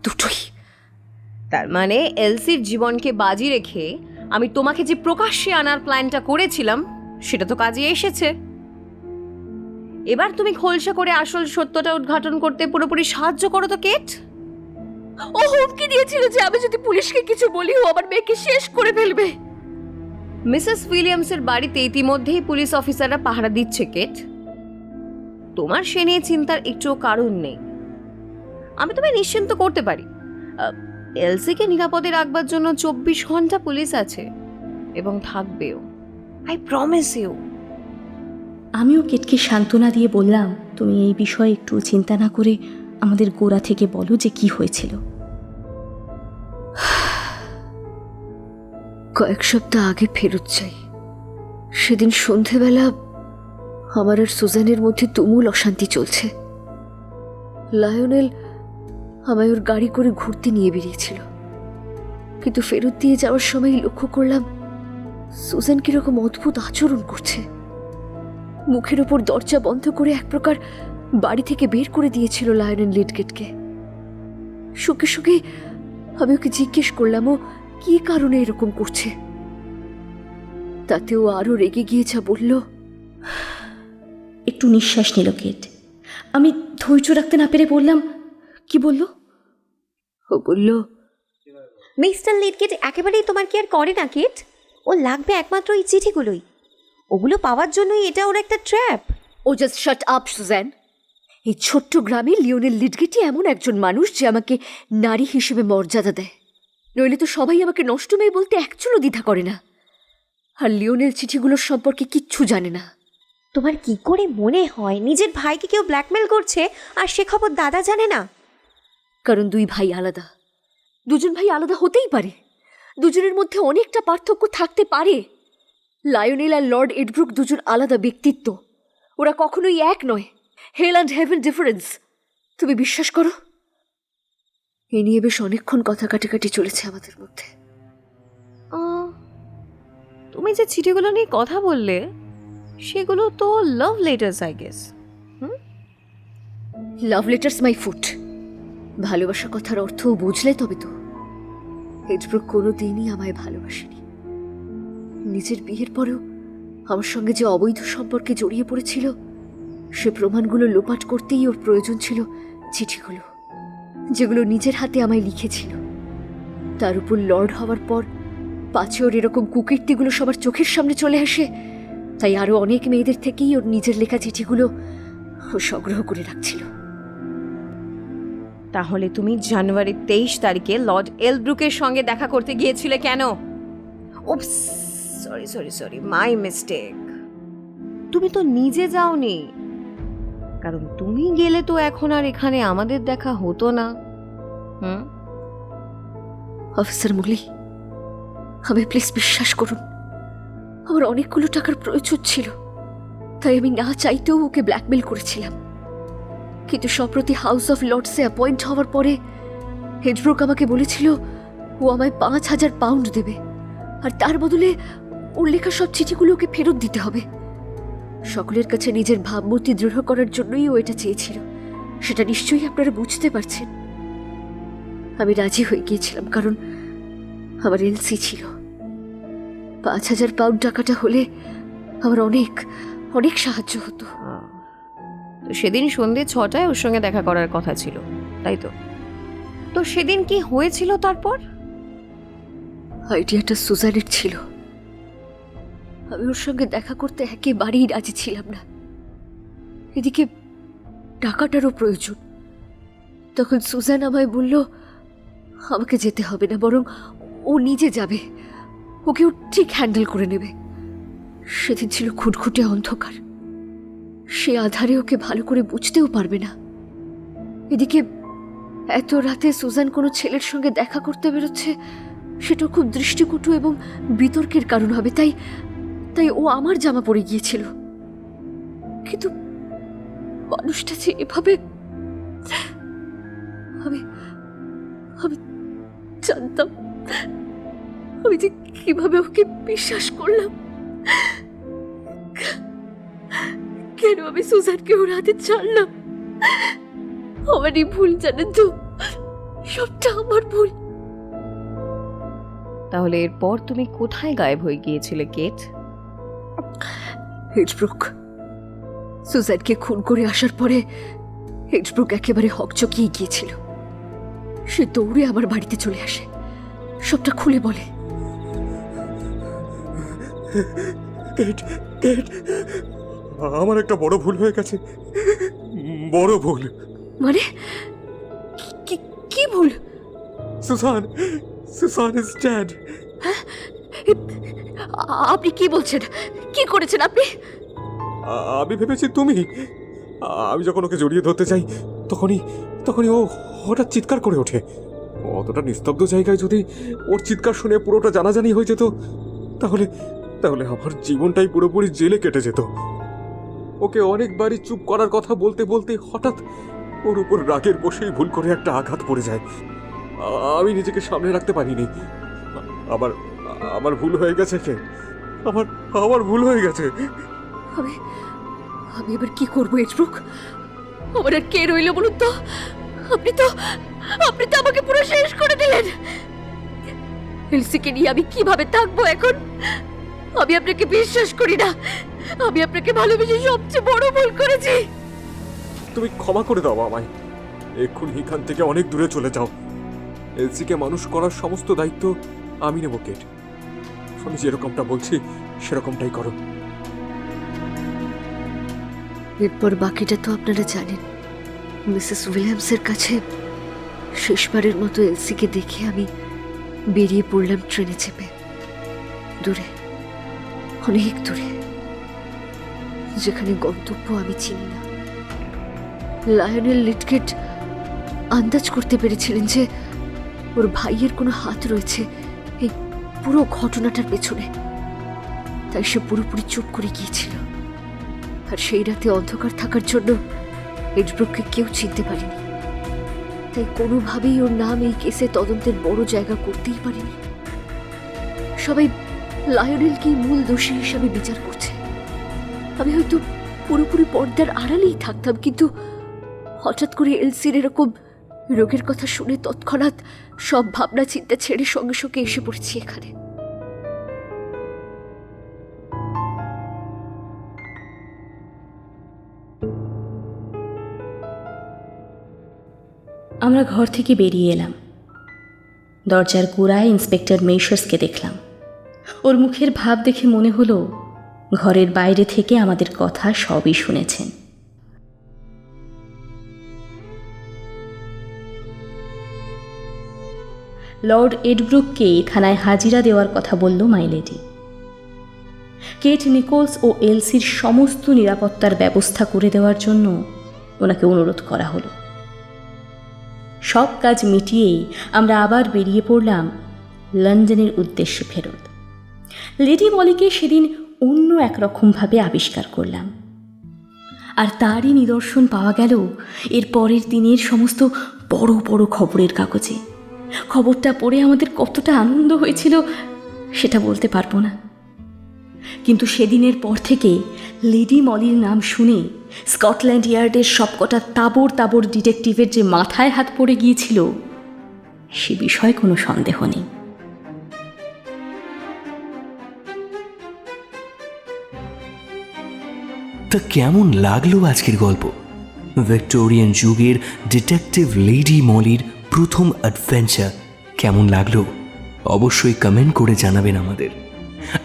দুটোই। তার মানে এলসির জীবনকে বাজি রেখে আমি তোমাকে যে প্রকাশ্যে আনার প্ল্যানটা করেছিলাম সেটা তো কাজে এসেছে। এবার তুমি খোলসা করে আসল সত্যটা উদ্ঘাটন করতে পুরোপুরি সাহায্য করো তো কেট। ও হুমকি দিয়েছিল যে আমি যদি পুলিশকে কিছু বলি ও আমার মেয়েকে শেষ করে ফেলবে। মিসেস উইলিয়ামসের বাড়িতে ইতিমধ্যেই পুলিশ অফিসাররা পাহারা দিচ্ছে কেট। তোমার সে নিয়ে চিন্তার একটুও কারণ নেই। আমি তোমায় নিশ্চিন্ত করতে পারি, এলসিকে নিরাপদে রাখবার জন্য 24 ঘন্টা পুলিশ আছে এবং থাকবেও। I promise you. আমিও কেটকে সান্ত্বনা দিয়ে বললাম, তুমি এই বিষয়ে একটু চিন্তা না করে আমাদের গোড়া থেকে বলো যে কি হয়েছিল। কয়েক সপ্তাহ আগে ফেরত চাই। সেদিন সন্ধেবেলা আমার আর সুজানের মধ্যে তুমুল অশান্তি চলছে। লায়নেল আমায় ওর গাড়ি করে ঘুরতে নিয়ে বেরিয়েছিল, কিন্তু ফেরত দিয়ে যাওয়ার সময় লক্ষ্য করলাম সুজান কিরকম অদ্ভুত আচরণ করছে। মুখের ওপর দরজা বন্ধ করে এক প্রকার বাড়ি থেকে বের করে দিয়েছিল লায়নেল লিডগেটকে। শুকে শুকে আমি ওকে জিজ্ঞেস করলাম ও কি কারণে এরকম করছে। তাতেও আরো রেগে গিয়ে যা বলল। একটু নিঃশ্বাস নিল কেট। আমি ধৈর্য রাখতে না পেরে বললাম, কি বলল? ও বলল, মিস্টার লিডগেট একেবারেই তোমার কি আর করে না কিট। ও লাগবে একমাত্র এই চিঠিগুলোই। ওগুলো পাওয়ার জন্যই এটা ওর একটা ট্র্যাপ। ও জাস্ট শাট আপ সুজান। এই ছোট্ট গ্রামে লিওনেল লিডগেটই এমন একজন মানুষ যে আমাকে নারী হিসেবে মর্যাদা দেয়, নইলে তো সবাই আমাকে নষ্ট মেয়ে বলতে একচুলও দ্বিধা করে না। আর লিওনেল চিঠিগুলোর সম্পর্কে কিচ্ছু জানে না। তোমার কি করে মনে হয় নিজের ভাইকে কেউ ব্ল্যাকমেল করছে আর সে খবর দাদা জানে না? কারণ দুই ভাই আলাদা। দুজন ভাই আলাদা হতেই পারে, দুজনের মধ্যে অনেকটা পার্থক্য থাকতে পারে। লায়নেল আর লর্ড এডব্রুক দুজন আলাদা ব্যক্তিত্ব, ওরা কখনোই এক নয়। হেল অ্যান্ড হেভেন ডিফারেন্স। তুমি বিশ্বাস করো? এ নিয়ে বেশ অনেকক্ষণ কথা কাটাকাটি চলেছে আমাদের মধ্যে। তুমি যে চিঠিগুলো নিয়ে কথা বললে সেগুলো তো love letters I guess. Love letters my foot. ভালোবাসা কথার অর্থও বুঝলে তবে তো। এডব্রুক কোনো দিনই আমায় ভালোবাসেনি। নিজের বিয়ের পরেও আমার সঙ্গে যে অবৈধ সম্পর্কে জড়িয়ে পড়েছিল সে প্রমাণগুলো লোপাট করতেই ওর প্রয়োজন ছিল চিঠিগুলো, যেগুলো নিজের হাতে আমায় লিখেছিল। তার উপর লর্ড হওয়ার পর পাছে ওর এরকম কুকীর্তিগুলো সবার চোখের সামনে চলে আসে, তাই আরও অনেক মেয়েদের থেকেই ওর নিজের লেখা চিঠিগুলো ও সংগ্রহ করে রাখছিল। তাহলে তুমি জানুয়ারি 23 তারিখে লর্ড এলব্রুকের সঙ্গে দেখা করতে গিয়েছিলে কেন? Oops, sorry sorry sorry, my mistake. তুমি তো নিজে যাওনি, কারণ তুমি গেলে তো এখন আর এখানে আমাদের দেখা হতো না। অফিসার মুলি, আমি প্লিজ বিশ্বাস করুন, আমার অনেকগুলো টাকার প্রয়োজন ছিল, তাই আমি না চাইতেও ওকে ব্ল্যাকমেল করেছিলাম। কিন্তু সম্প্রতি হাউস অফ লর্ডসে অ্যাপয়েন্ট হওয়ার পরে এডব্রুক আমাকে বলেছিল ও আমায় 5,000 পাউন্ড দেবে, আর তার বদলে ওর লেখা সব চিঠিগুলো ওকে ফেরত দিতে হবে। সকলের কাছে নিজের ভাবমূর্তি দৃঢ় করার জন্যই ও এটা চেয়েছিল, সেটা নিশ্চয়ই আপনারা বুঝতে পারছেন। আমি রাজি হয়ে গিয়েছিলাম, কারণ আমার এলসি ছিল। 5,000 পাউন্ড টাকাটা হলে আমার অনেক অনেক সাহায্য হতো। তো সেদিন সন্ধ্যে 6টায় ওর সঙ্গে দেখা করার কথা ছিল, তাই তো? তো সেদিন কি হয়েছিল তারপর? আইডিয়াটা সুজানের ছিল। আমি ওর সঙ্গে দেখা করতে একেবারেই রাজি ছিলাম না। এদিকে টাকাটারও প্রয়োজন। তখন সুজান আমায় বলল আমাকে যেতে হবে না, বরং ও নিজে যাবে, ওকে ও ঠিক হ্যান্ডেল করে নেবে। সেদিন ছিল খুটখুটে অন্ধকার, সে আধারে ওকে ভালো করে বুঝতেও পারবে না। এদিকে এত রাতে সুজান কোনো ছেলের সঙ্গে দেখা করতে বেরোচ্ছে, সেটা খুব দৃষ্টিকটু এবং বিতর্কের কারণ হবে, তাই তাই ও আমার জামা পরে গিয়েছিল। কিন্তু মানুষটা যে এভাবে, আমি আমি জানতাম, আমি যে কিভাবে ওকে বিশ্বাস করলাম। কেন আমি সুজানকে ওর হাতে ছাড়লাম? আমারই ভুল, জানেন তো, সবটা আমার ভুল। তাহলে এরপর তুমি কোথায় গায়েব হয়ে গিয়েছিলে কেট? এডব্রুক, সুজানকে খুন করে আসার পরে এডব্রুক একেবারে হকচকিয়ে গিয়েছিল। সে দৌড়ে আমার বাড়িতে চলে আসে, সবটা খুলে বলে। আমার একটা বড় ভুল হয়ে গেছে, বড় ভুল। মানে কি ভুল? Susan is dead. আপনি কি বলছেন? কি করেছেন আপনি? আমি ভেবেছি তুমি। আমি যখন ওকে জড়িয়ে ধরতে চাই তখনই ও হঠাৎ চিৎকার করে ওঠে। অতটা নিস্তব্ধ জায়গায় যদি ওর চিৎকার শুনে পুরোটা জানাজানি হয়ে যেত তাহলে আমার জীবনটাই পুরোপুরি জেলে কেটে যেত। ওকে অনেকবারই চুপ করার কথা বলতে বলতে হঠাৎ ওর উপর রাগের বসেই ভুল করে একটা আঘাত পড়ে যায়। আমি নিজেকে সামনে রাখতে পারিনি। আমার ভুল হয়ে গেছে। আমার ভুল হয়ে গেছে। আমি এবার কি করবো এডব্রুক? আমার আর কে রইল বলুন তো? আপনি তো আমাকে পুরো শেষ করে দিলেন। এলসিকে নিয়ে আমি কিভাবে থাকবো এখন? আমি আপনাকে বিশ্বাস করি না। আমি আপনাকে ভালোবেসে সবচেয়ে বড় ভুল করেছি। তুমি ক্ষমা করে দাও আমায়। এক্ষুনি এখান থেকে অনেক দূরে চলে যাও। এলসিকে মানুষ করার সমস্ত দায়িত্ব আমি নেব কেট। আমি যেরকমটা বলছি সেরকমটাই করো। এরপর বাকিটা তো আপনারা জানেন। মিসেস উইলিয়ামসের কাছে শেষবারের মতো এলসিকে দেখে আমি বেরিয়ে পড়লাম ট্রেনে চেপে। দূরে, অনেক দূরে, যেখানে গন্তব্য আমি চিনি না। লায়নেল লিডগেট আন্দাজ করতে পেরেছিলেন যে ওর ভাইয়ের কোনো হাত রয়েছে এই পুরো ঘটনাটার পেছনে, তাই সে পুরোপুরি চুপ করে গিয়েছিল। আর সেই রাতে অন্ধকার থাকার জন্য এডব্রুককে কেউ চিনতে পারেনি, তাই কোনোভাবেই ওর নাম এই কেসে তদন্তের বড় জায়গা করতেই পারেনি। সবাই লায়নেলকেই মূল দোষী হিসাবে বিচার করছে। আমি হয়তো পুরোপুরি পর্দার আড়ালেই থাকতাম, কিন্তু হঠাৎ করে এলসির এরকম রোগের কথা শুনে তৎক্ষণাৎ সব ভাবনা চিন্তা ছেড়ে সঙ্গে সঙ্গে এসে পড়েছি এখানে। আমরা ঘর থেকে বেরিয়ে এলাম। দরজার গোড়ায় ইন্সপেক্টর মেশার্সকে দেখলাম। ওর মুখের ভাব দেখে মনে হলো ঘরের বাইরে থেকে আমাদের কথা সবই শুনেছেন। লর্ড এডব্রুককে থানায় হাজিরা দেওয়ার কথা বলল মাইলেডি। কেট নিকোলস ও এলসির সমস্ত নিরাপত্তার ব্যবস্থা করে দেওয়ার জন্য ওনাকে অনুরোধ করা হলো। সব কাজ মিটিয়েই আমরা আবার বেরিয়ে পড়লাম লন্ডনের উদ্দেশ্যে ফেরত। লেডি মলিকে সেদিন অন্য একরকমভাবে আবিষ্কার করলাম, আর তারই নিদর্শন পাওয়া গেল এর পরের দিনের সমস্ত বড় বড় খবরের কাগজে। খবরটা পড়ে আমাদের কতটা আনন্দ হয়েছিল সেটা বলতে পারবো না, কিন্তু সেদিনের পর থেকে লেডি মলির নাম শুনে স্কটল্যান্ড ইয়ার্ডের সবকটা তাবড় তাবড় ডিটেকটিভের যে মাথায় হাত পড়ে গিয়েছিল সে বিষয়ে কোনো সন্দেহ নেই। তা কেমন লাগলো আজকের গল্প? ভিক্টোরিয়ান যুগের ডিটেকটিভ লেডি মলির প্রথম অ্যাডভেঞ্চার কেমন লাগলো অবশ্যই কমেন্ট করে জানাবেন আমাদের।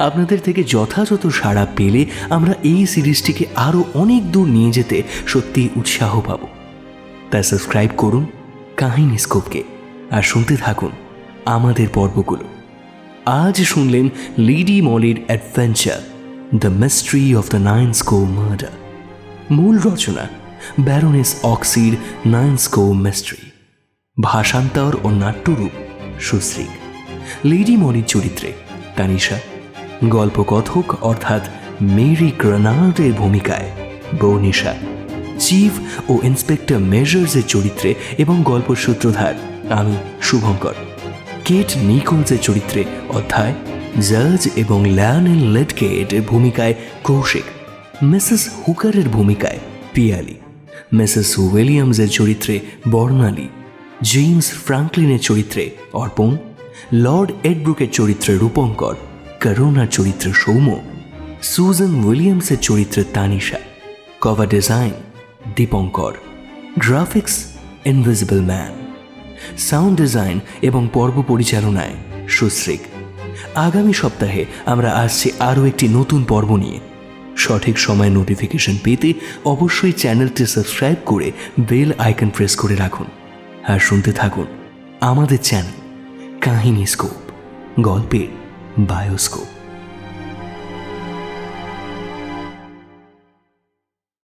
আপনাদের থেকে যথাযথ সাড়া পেলে আমরা এই সিরিজটিকে আরও অনেক দূর নিয়ে যেতে সত্যিই উৎসাহ পাব। তাই সাবস্ক্রাইব করুন কাহিনী স্কোপকে আর শুনতে থাকুন আমাদের পর্বগুলো। আজ শুনলেন লেডি মলির adventure the mystery of the Ninescore murder. মূল রচনা ব্যারোনেস অক্সির নাইনস্কো মিস্ট্রি। ভাষান্তর ও নাট্যরূপ সুশ্রী। লেডি মলির চরিত্রে তানিশা, গল্পকথক অর্থাৎ মেরি গ্রেনার্ডের ভূমিকায় বৌনিশা, চিফ ও ইন্সপেক্টর মেজার্সের চরিত্রে এবং গল্প সূত্রধার আমি শুভঙ্কর, কেট নিকোলসের চরিত্রে অধ্যায় জাজ এবং লায়নেল লিডগেটের ভূমিকায় কৌশিক, মিসেস হুকারের ভূমিকায় পিয়ালি, মিসেস উইলিয়ামসের চরিত্রে বর্ণালী, জেমস ফ্রাঙ্কলিনের চরিত্রে অর্পণ, লর্ড এডব্রুকের চরিত্রে রূপঙ্কর, করুণার চরিত্রে সৌম্য, সুজান উইলিয়ামসের চরিত্রে Tanisha, cover design Dipankar, graphics invisible man, sound design এবং পর্ব পরিচালনায় সুশ্রিক। আগামী সপ্তাহে আমরা আসছি আরও একটি নতুন পর্ব নিয়ে। সঠিক সময় নোটিফিকেশন পেতে অবশ্যই চ্যানেলটি সাবস্ক্রাইব করে বেল আইকন প্রেস করে রাখুন আর শুনতে থাকুন আমাদের চ্যানেল কাহিনী স্কোপ, গল্পের বায়োস্কোপ।